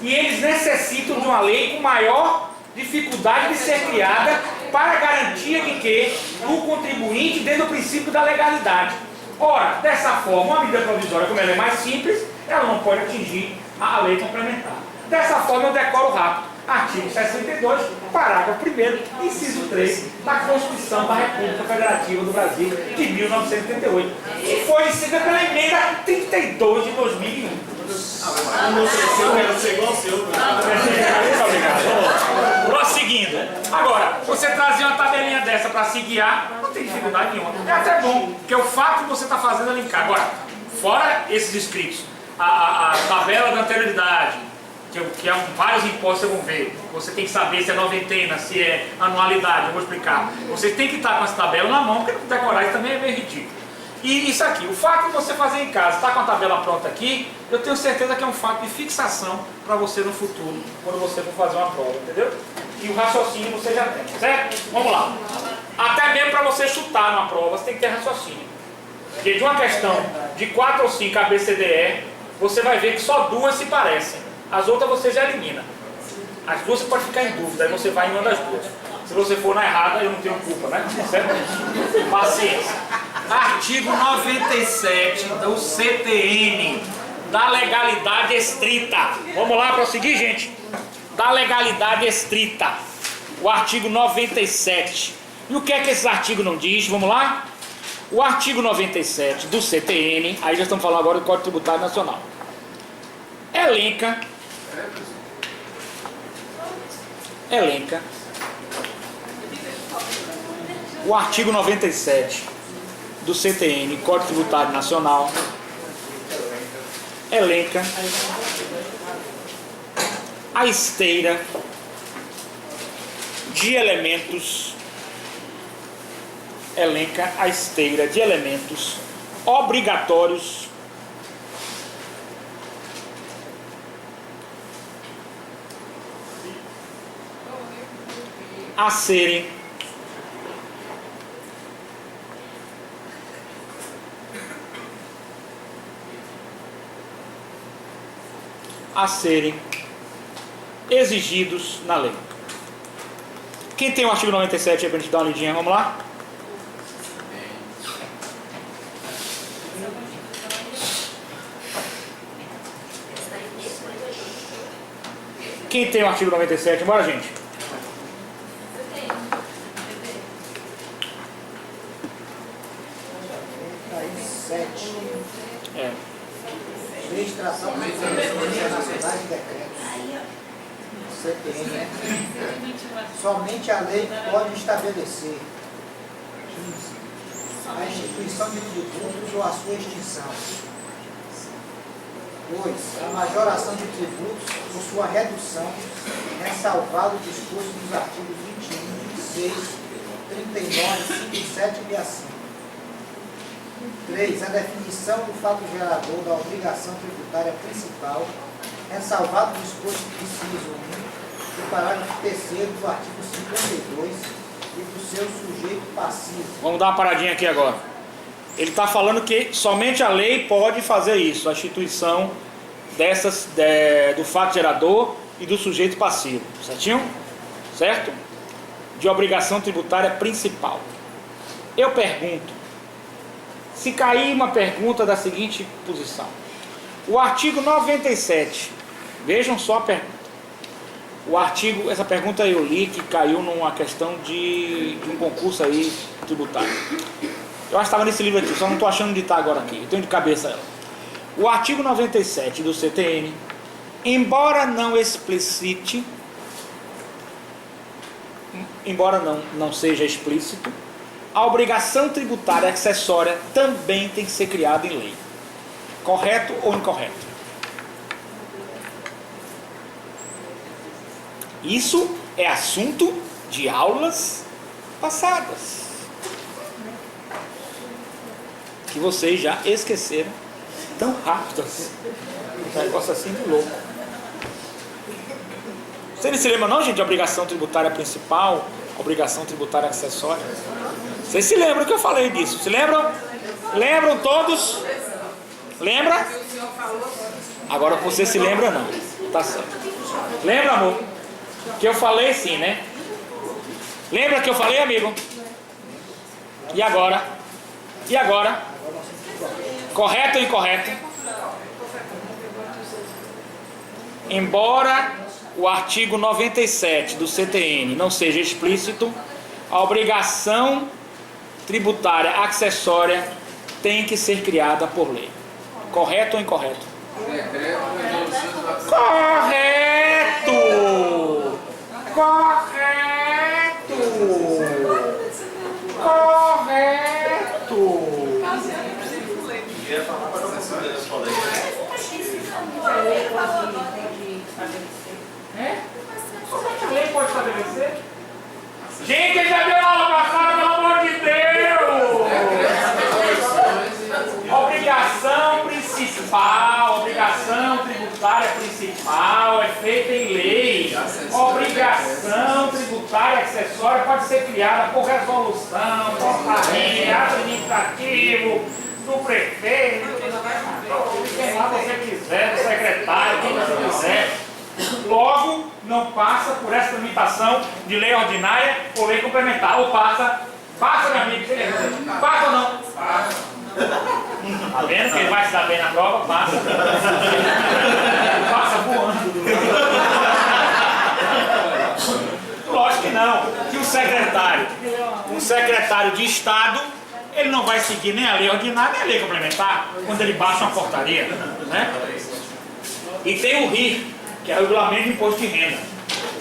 [SPEAKER 1] e eles necessitam de uma lei com maior dificuldade de ser criada para garantia de que o contribuinte dentro do princípio da legalidade. Ora, dessa forma, uma medida provisória, como ela é mais simples, ela não pode atingir a lei complementar. Dessa forma, eu decoro rápido. Artigo 62, parágrafo 1º, inciso 3 da Constituição da República Federativa do Brasil de 1988, que foi decidida pela emenda 32 de 2001.
[SPEAKER 3] Eu quero ser igual ao seu.
[SPEAKER 1] Prosseguindo. Agora, você trazer uma tabelinha dessa para se guiar, não tem dificuldade nenhuma. É até bom, porque o fato que você está fazendo é linkar. Agora, fora esses escritos, a tabela da anterioridade, que é vários impostos vocês vão ver. Você tem que saber se é noventena, se é anualidade, eu vou explicar. Você tem que estar com essa tabela na mão, porque decorar isso também é meio ridículo. E isso aqui, o fato de você fazer em casa, está com a tabela pronta aqui, eu tenho certeza que é um fato de fixação para você no futuro, quando você for fazer uma prova, entendeu? E o raciocínio você já tem, certo? Vamos lá. Até mesmo para você chutar numa prova, você tem que ter raciocínio. Porque de uma questão de 4 ou 5 ABCDE, você vai ver que só 2 se parecem. As outras você já elimina. As 2 você pode ficar em dúvida, aí você vai em uma das 2. Se você for na errada, eu não tenho culpa, né? Certo? Paciência. Artigo 97 do CTN, da legalidade estrita. Vamos lá, prosseguir, gente? Da legalidade estrita. O artigo 97. E o que é que esse artigo não diz? Vamos lá? O artigo 97 do CTN, aí já estamos falando agora do Código Tributário Nacional, elenca o artigo 97 do CTN, Código Tributário Nacional, elenca a esteira de elementos, obrigatórios a serem exigidos na lei. Quem tem o artigo 97 aí para a gente dar uma lidinha? Vamos lá? Quem tem o artigo 97? Bora, gente. É.
[SPEAKER 4] Administração nacional de decretos. CTN, né? Somente a lei pode estabelecer a instituição de tributos ou a sua extinção. 2. A majoração de tributos ou sua redução, ressalvado o disposto dos artigos 21, 26, 39, 57 e assim. 3. A definição do fato gerador da obrigação tributária principal, ressalvado o disposto do inciso 1 do parágrafo 3º do artigo 52 e dos seus passivo.
[SPEAKER 1] Vamos dar uma paradinha aqui agora. Ele está falando que somente a lei pode fazer isso, a instituição do fato gerador e do sujeito passivo, certinho? Certo? De obrigação tributária principal. Eu pergunto, se cair uma pergunta da seguinte posição, o artigo 97, vejam só a pergunta. Essa pergunta eu li que caiu numa questão de um concurso aí tributário. Eu acho que estava nesse livro aqui, só não estou achando de estar agora aqui, eu tenho de cabeça ela. O artigo 97 do CTN, embora não explicite, embora não seja explícito, a obrigação tributária acessória também tem que ser criada em lei. Correto ou incorreto? Isso é assunto de aulas passadas, que vocês já esqueceram tão rápido assim. Um negócio assim de louco. Você não se lembra não, gente, de obrigação tributária principal, obrigação tributária acessória? Vocês se lembram que eu falei disso? Se lembram? Lembram todos? Lembra? Agora você se lembra não. Tá certo. Lembra, amor? Que eu falei sim, né? Lembra que eu falei, amigo? E agora? E agora? Correto ou incorreto? Embora o artigo 97 do CTN não seja explícito, a obrigação tributária acessória tem que ser criada por lei. Correto ou incorreto? Correto! Correto! Correto! Somente a lei pode estabelecer? Gente, ele já deu aula passada, pelo amor de Deus! Obrigação tributária principal é feita em lei. Obrigação tributária acessória pode ser criada por resolução, portaria, administrativo, do prefeito, de quem lá você quiser, do secretário, quem você quiser. Logo, não passa por essa tramitação de lei ordinária ou lei complementar. Ou passa, meu amigo, passa ou não? Passa. Tá vendo que ele vai se dar bem na prova? Passa. Passa voando. Lógico que não. Que um secretário de Estado, ele não vai seguir nem a lei ordinária nem a lei complementar quando ele baixa uma portaria, né? E tem o RI, que é o Regulamento de Imposto de Renda,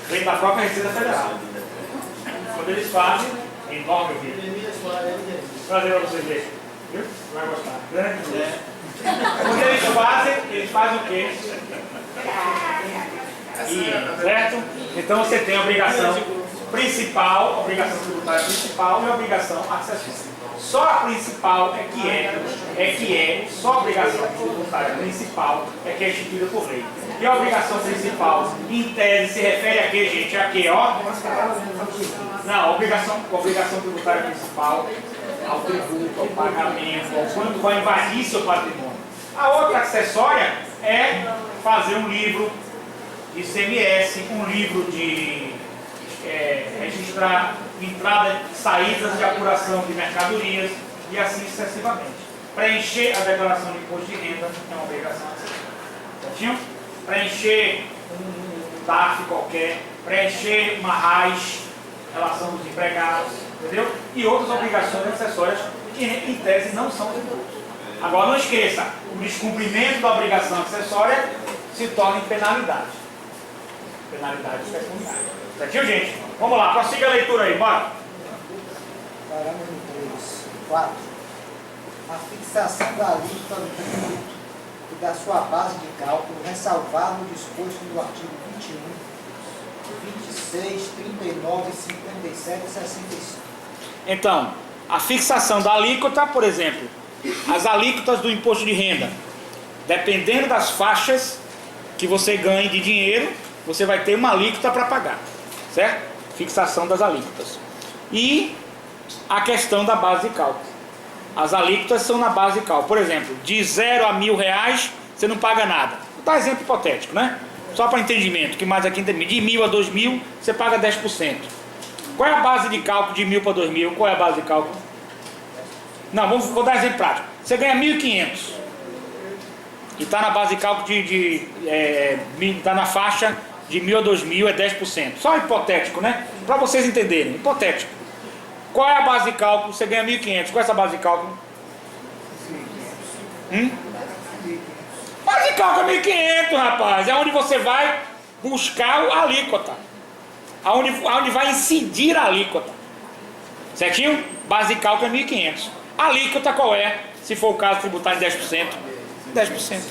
[SPEAKER 1] vem da própria Receita Federal. Quando eles fazem, enorme o RI. Prazer para vocês verem. Viu? Vai gostar. Grande coisa. Quando eles fazem o quê? Certo? Então você tem a obrigação principal, obrigação tributária principal e a obrigação acessória. Só a principal só a obrigação tributária principal é que é instituída por lei. E a obrigação principal, em tese, se refere a quê, gente? A quê, ó? Não, a obrigação tributária principal ao tributo, ao pagamento, ao quanto vai invadir seu patrimônio. A outra acessória é fazer um livro de ICMS, um livro de registrar entrada e saídas de apuração de mercadorias e assim sucessivamente. Preencher a declaração de imposto de renda é uma obrigação acessória. Certinho? Preencher um DARF qualquer, preencher uma RAIS, relação dos empregados, entendeu? E outras obrigações acessórias que em tese não são tributos. Agora não esqueça, o descumprimento da obrigação acessória se torna em penalidade. Penalidade pecuniária. Certinho, gente? Vamos lá, prossiga a leitura aí, bora.
[SPEAKER 4] Parâmetro 3. 4. A fixação da alíquota do tributo e da sua base de cálculo, ressalvado o disposto no artigo 21, 26, 39, 57 e 65.
[SPEAKER 1] Então, a fixação da alíquota, por exemplo, as alíquotas do imposto de renda, dependendo das faixas que você ganhe de dinheiro, você vai ter uma alíquota para pagar, certo? Fixação das alíquotas. E a questão da base de cálculo. As alíquotas são na base de cálculo. Por exemplo, de 0 a R$1.000 você não paga nada. Vou dar um exemplo hipotético, né? Só para entendimento, que mais aqui entendimento. De 1.000 a 2.000 você paga 10%. Qual é a base de cálculo de 1.000 para 2.000? Qual é a base de cálculo? Não, vou dar um exemplo prático. Você ganha 1.500 e está na base de cálculo está na faixa de 1.000 a 2.000, é 10%. Só hipotético, né? Para vocês entenderem, hipotético. Qual é a base de cálculo? Você ganha 1.500. Qual é essa base de cálculo? Base de cálculo é 1.500, rapaz. É onde você vai buscar a alíquota. Aonde vai incidir a alíquota. Certinho? Base de cálculo é 1.500. A alíquota qual é? Se for o caso tributar em 10%. 10%.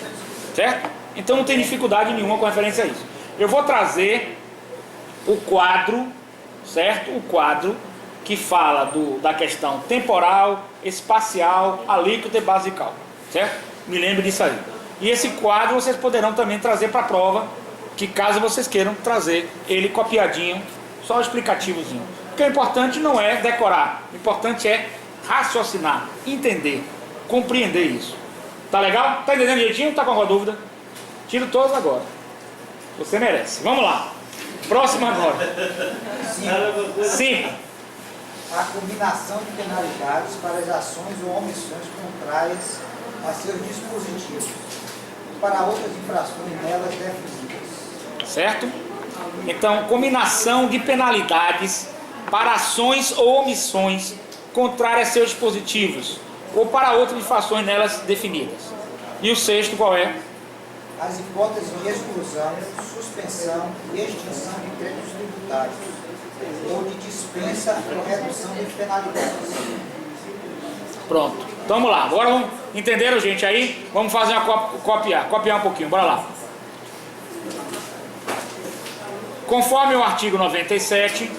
[SPEAKER 1] Certo? Então não tem dificuldade nenhuma com referência a isso. Eu vou trazer o quadro, certo? O quadro que fala da questão temporal, espacial, alíquota e base de cálculo. Certo? Me lembre disso aí. E esse quadro vocês poderão também trazer para a prova, que caso vocês queiram trazer ele copiadinho, só o explicativozinho. Porque o importante não é decorar, o importante é raciocinar, entender, compreender isso. Tá legal? Tá entendendo direitinho? Tá com alguma dúvida? Tiro todos agora. Você merece. Vamos lá. Próximo agora. 5.
[SPEAKER 4] A combinação de penalidades para as ações ou omissões contrárias a seus dispositivos e para outras infrações nelas definidas.
[SPEAKER 1] Certo? Então, combinação de penalidades para ações ou omissões contrárias a seus dispositivos ou para outras infrações nelas definidas. E o 6º qual é?
[SPEAKER 4] As hipóteses de exclusão, suspensão e extinção de créditos tributários ou de dispensa ou redução de penalidades.
[SPEAKER 1] Pronto. Então vamos lá. Agora vamos. Entenderam, gente? Aí vamos fazer uma copiar um pouquinho. Bora lá. Conforme o artigo 97,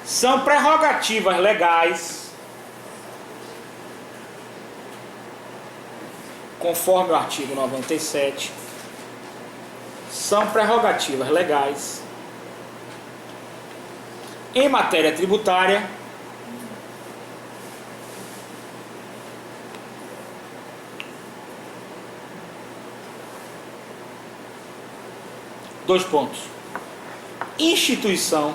[SPEAKER 1] são prerrogativas legais, conforme o artigo 97, são prerrogativas legais em matéria tributária dois pontos: instituição,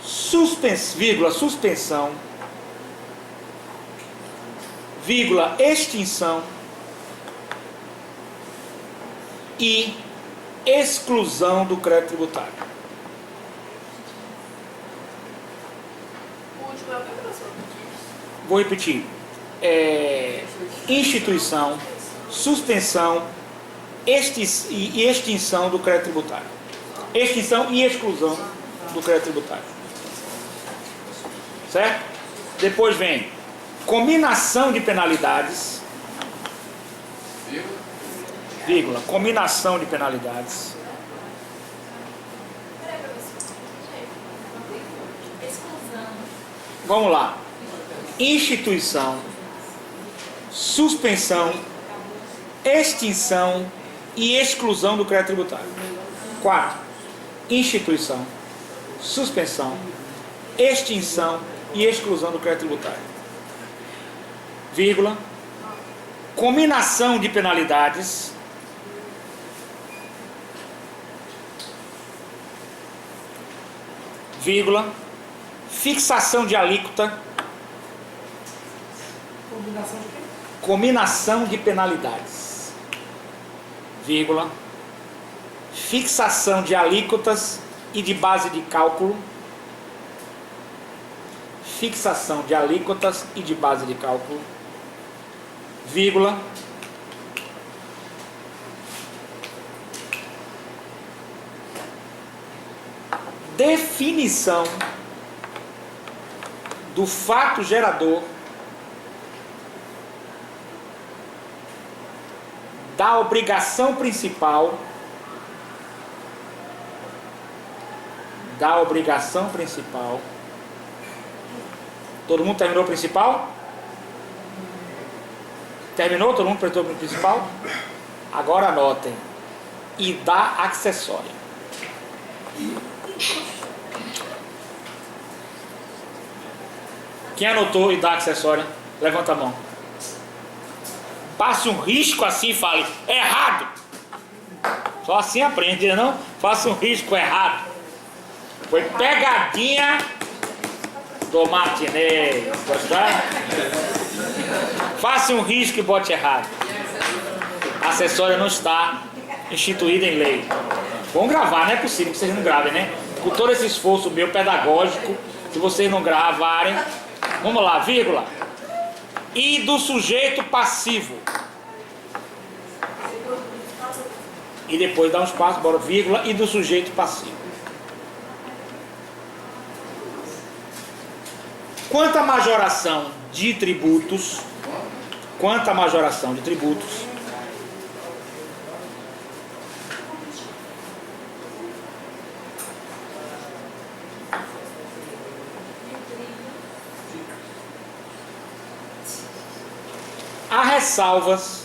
[SPEAKER 1] suspensão, vírgula, extinção e exclusão do crédito tributário.
[SPEAKER 2] O último é o que, professor?
[SPEAKER 1] Vou repetir. Instituição, suspensão e extinção do crédito tributário. Extinção e exclusão do crédito tributário. Certo? Depois vem combinação de penalidades, vírgula, combinação de penalidades,
[SPEAKER 2] Exclusão.
[SPEAKER 1] vamos lá, instituição, suspensão, extinção e exclusão do crédito tributário. 4. Instituição, suspensão, extinção e exclusão do crédito tributário. Vírgula, combinação de penalidades, vírgula, fixação de alíquota,
[SPEAKER 5] Combinação de quê?
[SPEAKER 1] combinação de penalidades, vírgula, fixação de alíquotas e de base de cálculo, fixação de alíquotas e de base de cálculo, vírgula, definição do fato gerador da obrigação principal, todo mundo terminou o principal? Terminou? Todo mundo prestou o principal? Agora anotem. e da acessória. Quem anotou e da acessória? Levanta a mão. Passe um risco assim e fale, errado. Só assim aprende, não? Faça um risco errado. Foi pegadinha do Martinez. Gostaram? Faça um risco e bote errado. A acessória não está instituída em lei. Vamos gravar, não é possível que vocês não gravem, né? Com todo esse esforço meu pedagógico, se vocês não gravarem. Vamos lá, vírgula. E do sujeito passivo. E depois dá um espaço, bora, vírgula, e do sujeito passivo. Quanto à majoração de tributos, há ressalvas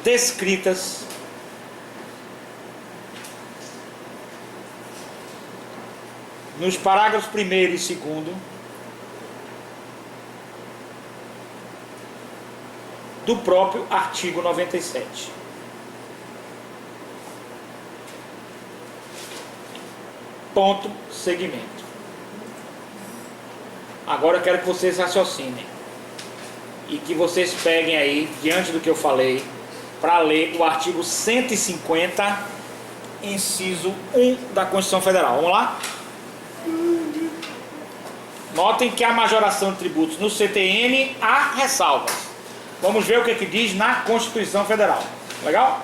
[SPEAKER 1] descritas nos parágrafos 1º e 2º do próprio artigo 97. Ponto, segmento. Agora eu quero que vocês raciocinem e que vocês peguem aí, diante do que eu falei, para ler o artigo 150, inciso 1 da Constituição Federal. Vamos lá? Notem que a majoração de tributos no CTN há ressalvas. Vamos ver o que diz na Constituição Federal. Legal?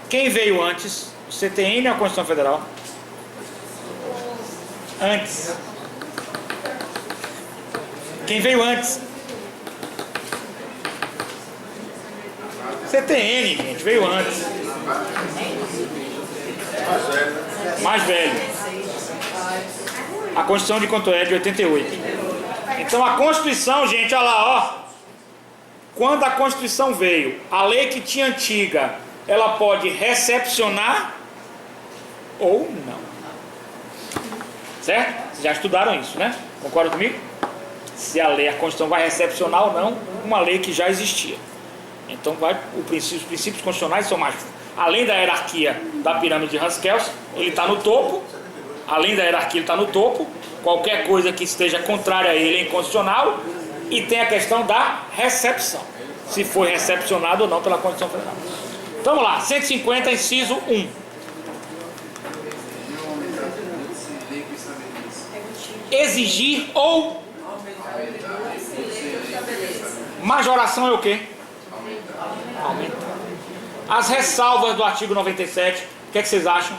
[SPEAKER 1] Quem veio antes? O CTN ou a Constituição Federal? Antes. Quem veio antes? CTN, gente, veio antes. Mais velho. A Constituição de quanto é? De 88. Então a Constituição, gente, olha lá, ó. Quando a Constituição veio, a lei que tinha antiga, ela pode recepcionar ou não. Certo? Vocês já estudaram isso, né? Concorda comigo? Se a Constituição vai recepcionar ou não uma lei que já existia. Então os princípios constitucionais são mais... Além da hierarquia da pirâmide de Hans-Kelsen, ele está no topo. Além da hierarquia, ele está no topo. Qualquer coisa que esteja contrária a ele é inconstitucional. E tem a questão da recepção. Se foi recepcionado ou não pela Constituição Federal. Então vamos lá, 150, inciso 1. Exigir ou... Majoração é o quê? Aumentar. As ressalvas do artigo 97, o que vocês acham?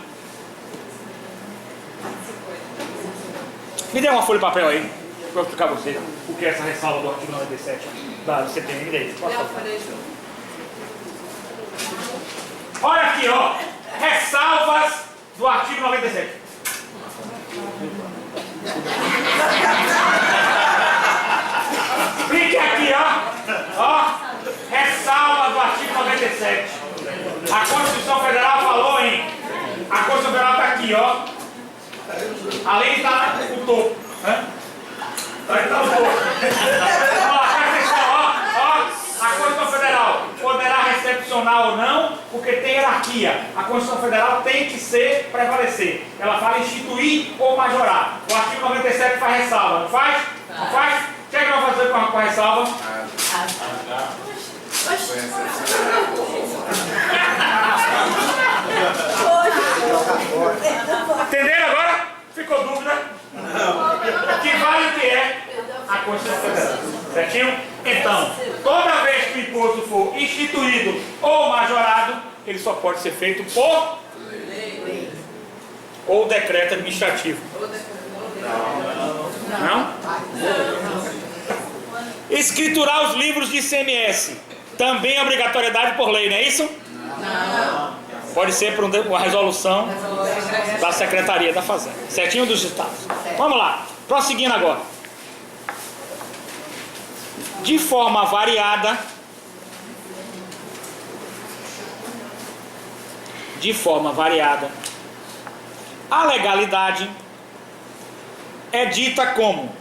[SPEAKER 1] Me dê uma folha de papel aí, para eu explicar a vocês o que é essa ressalva do artigo 97 da CPM. Me dê aí. Olha aqui, ó. Ressalvas do artigo 97. Clique aqui, ó. Ressalva do artigo 97. A Constituição Federal falou em... A Constituição Federal está aqui, ó. A lei está no topo. Está no topo. A Constituição Federal poderá recepcionar ou não, porque tem hierarquia. A Constituição Federal tem que prevalecer. Ela fala instituir ou majorar. O artigo 97 faz ressalva, não faz? Não faz? O que é que nós vamos fazer com a ressalva? Entenderam agora? Ficou dúvida? O que vale o que é a Constituição Federal. Certinho? Então, toda vez que o imposto for instituído ou majorado, ele só pode ser feito por lei ou decreto administrativo. Não? Escriturar os livros de ICMS. Também é obrigatoriedade por lei, não é isso? Não. Pode ser por uma resolução da Secretaria da Fazenda. Certinho dos estados. Vamos lá, prosseguindo agora. De forma variada, a legalidade é dita como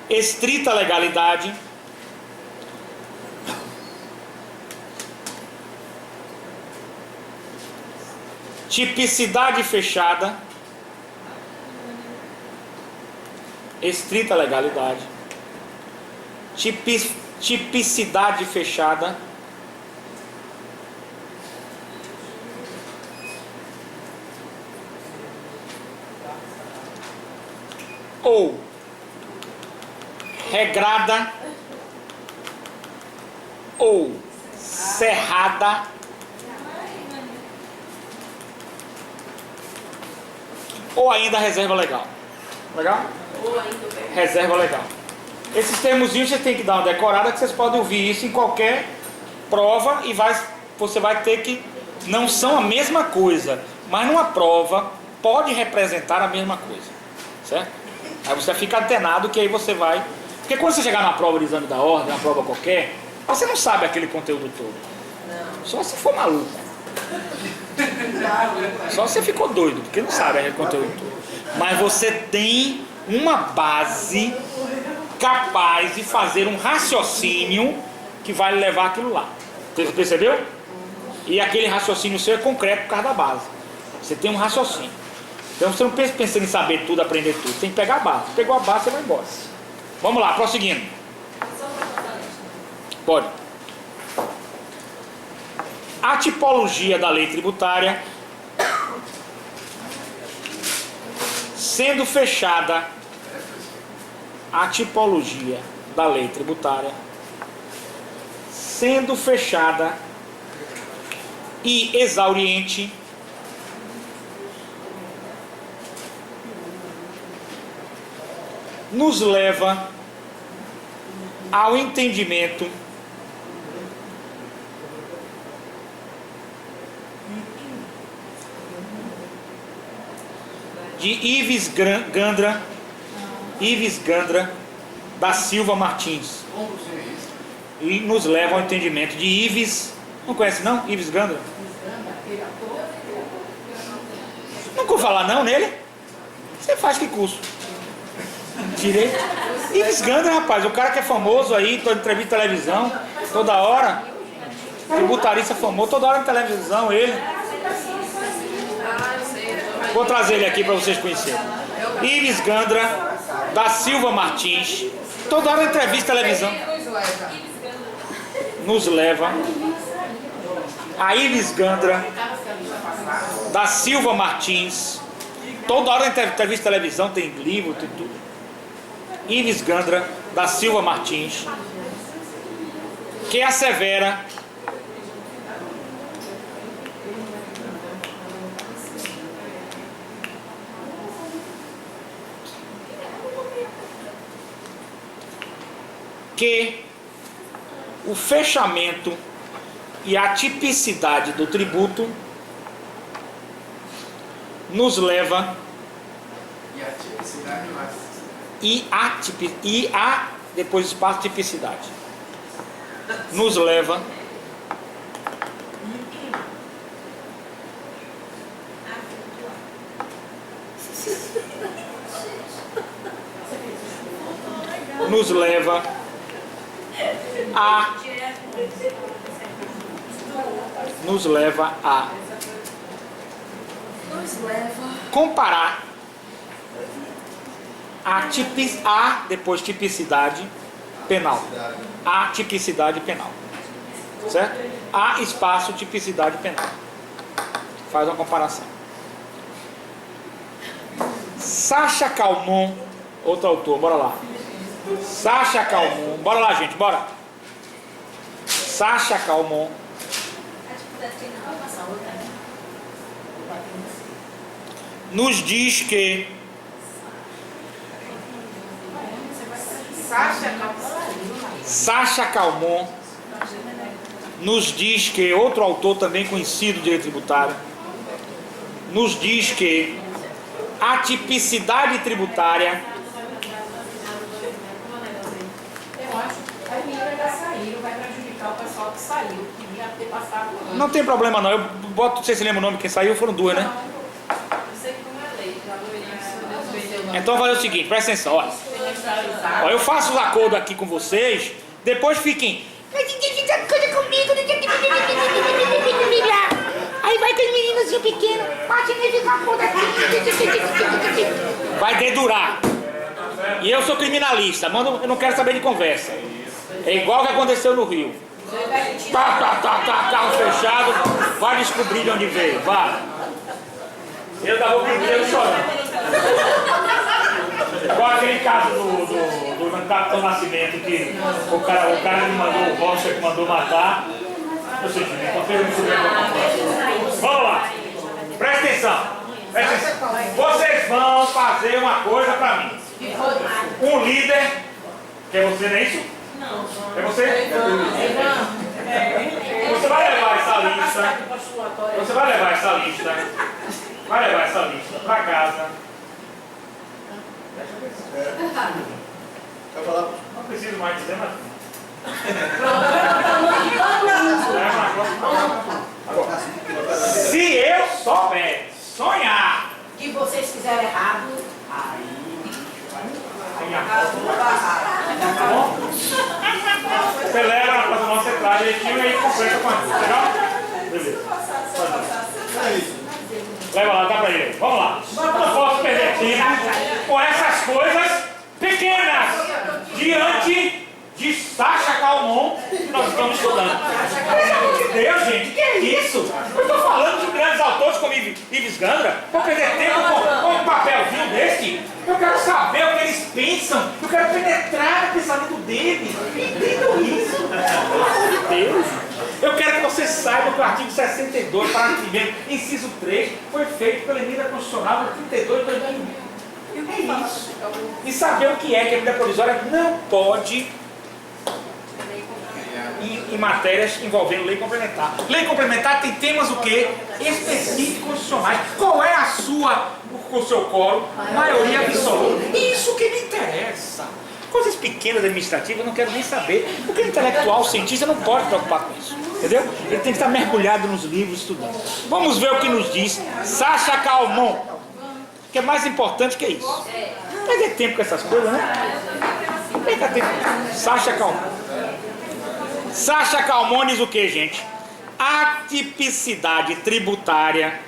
[SPEAKER 1] estrita legalidade, tipicidade fechada, estrita legalidade, tipicidade fechada, ou regrada ou cerrada, ou ainda reserva legal. Legal? Reserva legal. Esses termozinhos você tem que dar uma decorada, que vocês podem ouvir isso em qualquer prova e você vai ter que... Não são a mesma coisa, mas numa prova pode representar a mesma coisa. Certo? Aí você fica antenado que aí você vai... Porque quando você chegar numa prova de exame da ordem, uma prova qualquer, você não sabe aquele conteúdo todo. Só se for maluco. Só se você ficou doido, porque não sabe aquele conteúdo todo. Mas você tem uma base capaz de fazer um raciocínio que vai levar aquilo lá. Você percebeu? E aquele raciocínio seu é concreto por causa da base. Você tem um raciocínio. Então você não pensa pensando em saber tudo, aprender tudo. Você tem que pegar a base. Pegou a base, você vai embora. Vamos lá, prosseguindo. Pode. A tipologia da lei tributária, sendo fechada, a tipologia da lei tributária, sendo fechada e exauriente, nos leva ao entendimento de Ives Gandra da Silva Martins. E nos leva ao entendimento de Ives... Não conhece não? Ives Gandra? Nunca vou falar não nele? Você faz que curso? Direito? Ives Gandra, rapaz, o cara que é famoso aí, toda entrevista de televisão, toda hora. Tributarista famoso, toda hora na televisão, ele. Vou trazer ele aqui para vocês conhecerem. Ives Gandra da Silva Martins, toda hora na entrevista de televisão. Nos leva a Ives Gandra da Silva Martins, toda hora na entrevista de televisão, tem livro, tem tudo. Ives Gandra da Silva Martins, que assevera que o fechamento e a tipicidade do tributo nos leva depois espaço tipicidade nos leva a comparar depois tipicidade penal. A tipicidade penal. Certo? A espaço tipicidade penal. Faz uma comparação. Sacha Calmon, outro autor, bora lá. Sacha Calmon, bora lá, gente, bora. Sacha Calmon nos diz que Sacha Calmon nos diz que, outro autor também conhecido do direito tributário, nos diz que a tipicidade tributária...
[SPEAKER 7] Eu acho que as meninas já saíram, vai prejudicar o pessoal que saiu, que ia ter passado antes.
[SPEAKER 1] Não tem problema não, eu boto, não sei se lembra o nome de quem saiu, foram duas, né?
[SPEAKER 7] Eu sei que não é lei, já não
[SPEAKER 1] Então vou fazer o seguinte, presta atenção, olha. Ó, eu faço os acordos aqui com vocês, depois fiquem... coisa comigo, aí vai aquele meninozinho pequeno, vai dedurar. E eu sou criminalista, mano, eu não quero saber de conversa. É igual o que aconteceu no Rio. Carro fechado, vai descobrir de onde veio, vai. Eu tava primeiro chorando. Igual aquele caso do Capitão Nascimento, que o cara me mandou, o Rocha que mandou matar. Eu sei que me encontrei no Vamos lá, presta atenção. Vocês vão fazer uma coisa pra mim. Um líder, que é você, não é isso? Não. É você? Você vai levar essa lista. Você vai levar essa lista. Vai levar essa lista pra casa. Não preciso mais dizer, mas... Se eu souber sonhar
[SPEAKER 7] que vocês fizeram errado,
[SPEAKER 1] tá bom? Você leva na próxima nossa entrada e aí completa com a gente, legal? Beleza. Leva lá, dá pra ele. Vamos lá. Não posso perder tempo com essas coisas pequenas diante de Sacha Calmon que nós estamos estudando. Pelo amor de Deus, gente, que é isso? Eu estou falando de grandes autores como Ives Gandra. Vou perder tempo com um papelzinho desse? Eu quero saber o que eles pensam. Eu quero penetrar no pensamento deles. Entendam isso. Pelo amor de Deus. Eu quero que você saiba que o artigo 62, parágrafo 1º, inciso 3, foi feito pela emenda constitucional de 32 de 2001. É isso. E saber o que é que a medida provisória não pode em matérias envolvendo lei complementar. Lei complementar tem temas o quê? Específicos constitucionais. Qual é o seu quórum? Maioria absoluta. Isso que me interessa. Coisas pequenas administrativas eu não quero nem saber. Porque o intelectual, o cientista não pode preocupar com isso. Entendeu? Ele tem que estar mergulhado nos livros estudando. Vamos ver o que nos diz Sacha Calmon. Que é mais importante que isso. Perder tempo com essas coisas, né? Perder tempo. Sacha Calmon. Sacha Calmon diz o que, gente? A tipicidade tributária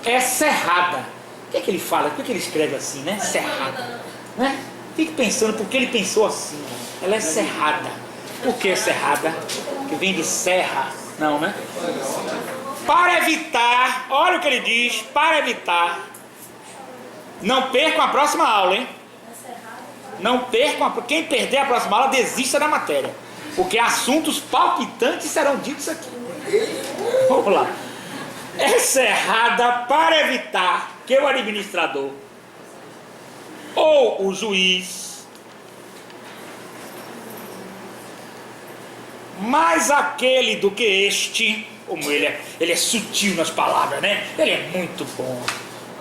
[SPEAKER 1] é cerrada. O que é que ele fala? Por que ele escreve assim, né? Cerrada. Né? Fique pensando por que ele pensou assim. Ela é cerrada. Por que cerrada? Que vem de serra. Não, né? Para evitar, olha o que ele diz, para evitar, não percam a próxima aula, hein? Não percam, quem perder a próxima aula desista da matéria, porque assuntos palpitantes serão ditos aqui. Vamos lá. É cerrada para evitar que o administrador ou o juiz, mais aquele do que este, como ele é sutil nas palavras, né? Ele é muito bom.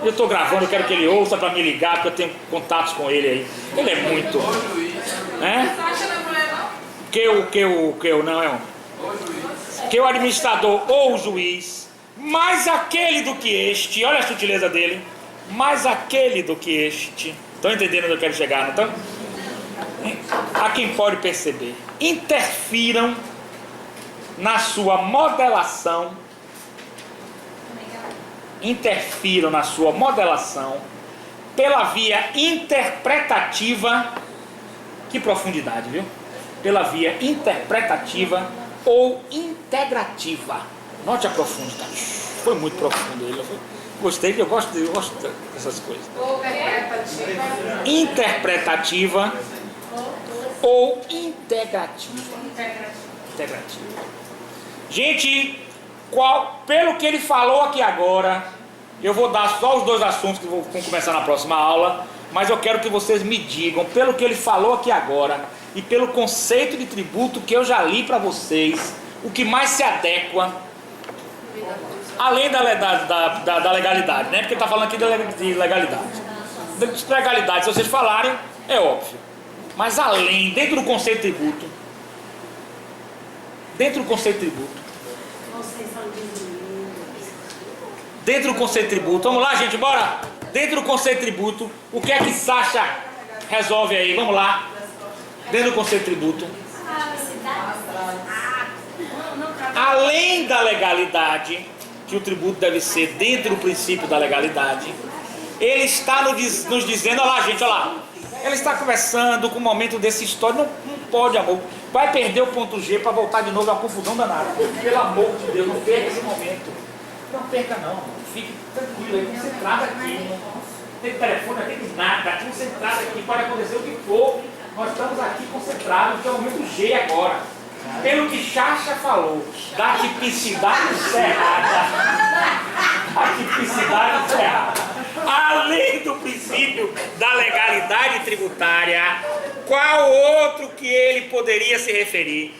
[SPEAKER 1] Eu estou gravando, eu quero que ele ouça para me ligar, porque eu tenho contatos com ele aí. Ele é muito. Né? Que o administrador ou o juiz, mais aquele do que este, olha a sutileza dele, mais aquele do que este. Estão entendendo onde eu quero chegar, não estão? A quem pode perceber, interfiram na sua modelação, pela via interpretativa, que profundidade, viu? Pela via interpretativa ou integrativa. Note a profundidade. Foi muito profundo ele. Eu gosto dessas coisas. Interpretativa ou integrativa. Gente, pelo que ele falou aqui agora, eu vou dar só os dois assuntos que vão começar na próxima aula, mas eu quero que vocês me digam, pelo que ele falou aqui agora, e pelo conceito de tributo que eu já li para vocês, o que mais se adequa, além da legalidade, né? Porque está falando aqui de legalidade. De legalidade, se vocês falarem, é óbvio. Mas além, dentro do conceito de tributo, dentro do conceito de tributo, vamos lá, gente, bora? Dentro do conceito de tributo, o que é que Sasha resolve aí? Vamos lá. Dentro do conceito de tributo, além da legalidade, que o tributo deve ser dentro do princípio da legalidade, ele está nos dizendo, olha lá, gente, olha lá. Ele está conversando com um momento desse histórico, não pode, amor. Vai perder o ponto G para voltar de novo, é uma confusão danada. Pelo amor de Deus, não perca esse momento. Não perca não, amor. Fique tranquilo aí, concentrado aqui. Não tem telefone, não tem nada, aqui concentrado aqui, pode acontecer o que for. Nós estamos aqui concentrados, que é o momento G agora. Pelo que Chacha falou, da tipicidade cerrada. A tipicidade cerrada. Além do princípio da legalidade tributária, qual outro que ele poderia se referir?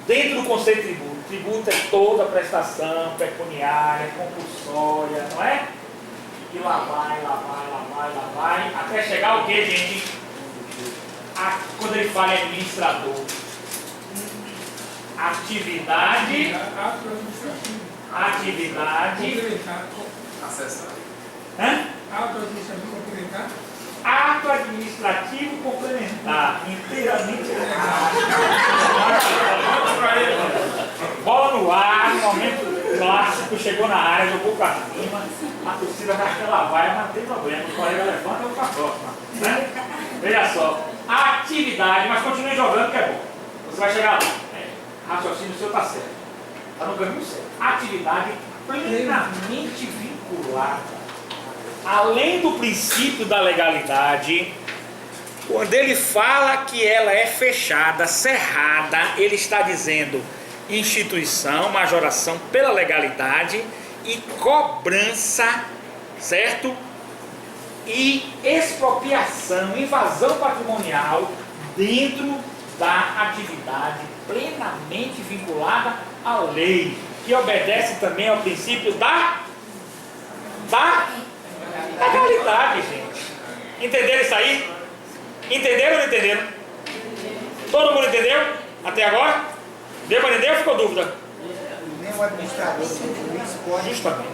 [SPEAKER 1] Dentro do conceito de tributo, tributo é toda prestação pecuniária, compulsória, não é? E lá vai, até chegar o que, gente? Quando ele fala em administrador, atividade,
[SPEAKER 6] Acessar.
[SPEAKER 1] ato administrativo complementar, inteiramente errado. Bola no ar, momento clássico, chegou na área, jogou pra cima, a torcida vai que ela vai, mas não tem problema, o colega levanta, vamos pra próxima, né? Veja só, atividade, mas continue jogando que é bom, você vai chegar lá, raciocínio seu tá certo, tá no caminho certo. Atividade plenamente vinculada, além do princípio da legalidade, quando ele fala que ela é fechada, cerrada, ele está dizendo instituição, majoração pela legalidade e cobrança, certo? E expropriação, invasão patrimonial dentro da atividade plenamente vinculada à lei, que obedece também ao princípio da legalidade, gente. Entenderam isso aí? Entenderam ou não entenderam? Todo mundo entendeu? Até agora? Deu para entender ou ficou dúvida?
[SPEAKER 4] Nem o administrador do juiz pode
[SPEAKER 1] Justamente.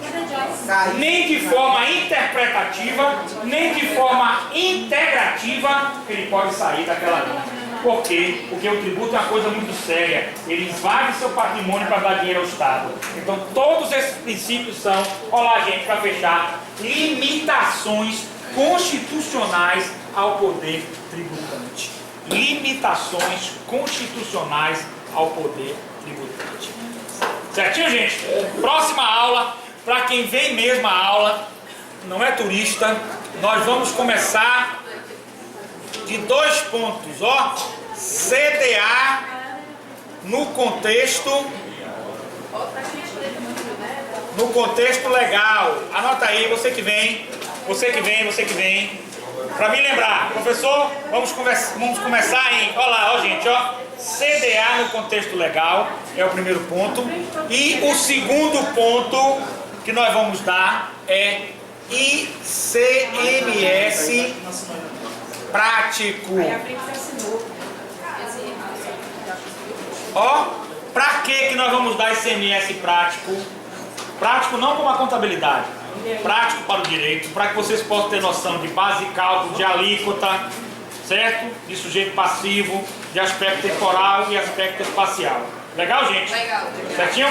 [SPEAKER 4] sair.
[SPEAKER 1] Nem de forma interpretativa, nem de forma integrativa, ele pode sair daquela lei. Por quê? Porque o tributo é uma coisa muito séria. Ele invade seu patrimônio para dar dinheiro ao Estado. Então todos esses princípios são, olha lá, gente, para fechar, limitações constitucionais ao poder tributante. Limitações constitucionais ao poder tributante. Certinho, gente? Próxima aula, para quem vem mesmo a aula, não é turista, nós vamos começar de 2 pontos, ó. CDA no contexto legal. Anota aí, você que vem. Para me lembrar, professor, vamos começar em, olha lá, ó, gente, ó. CDA no contexto legal é o primeiro ponto. E o segundo ponto que nós vamos dar é ICMS prático. Ó, pra que nós vamos dar ICMS prático? Prático não como a contabilidade, prático para o direito, para que vocês possam ter noção de base de cálculo, de alíquota, certo? De sujeito passivo, de aspecto temporal e aspecto espacial. Legal, gente?
[SPEAKER 7] Legal.
[SPEAKER 1] Certinho?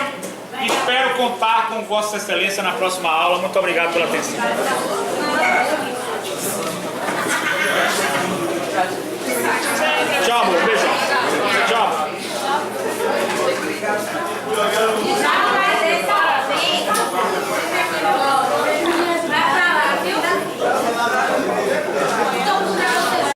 [SPEAKER 1] Espero contar com Vossa Excelência na próxima aula. Muito obrigado pela atenção. Tchau, amor.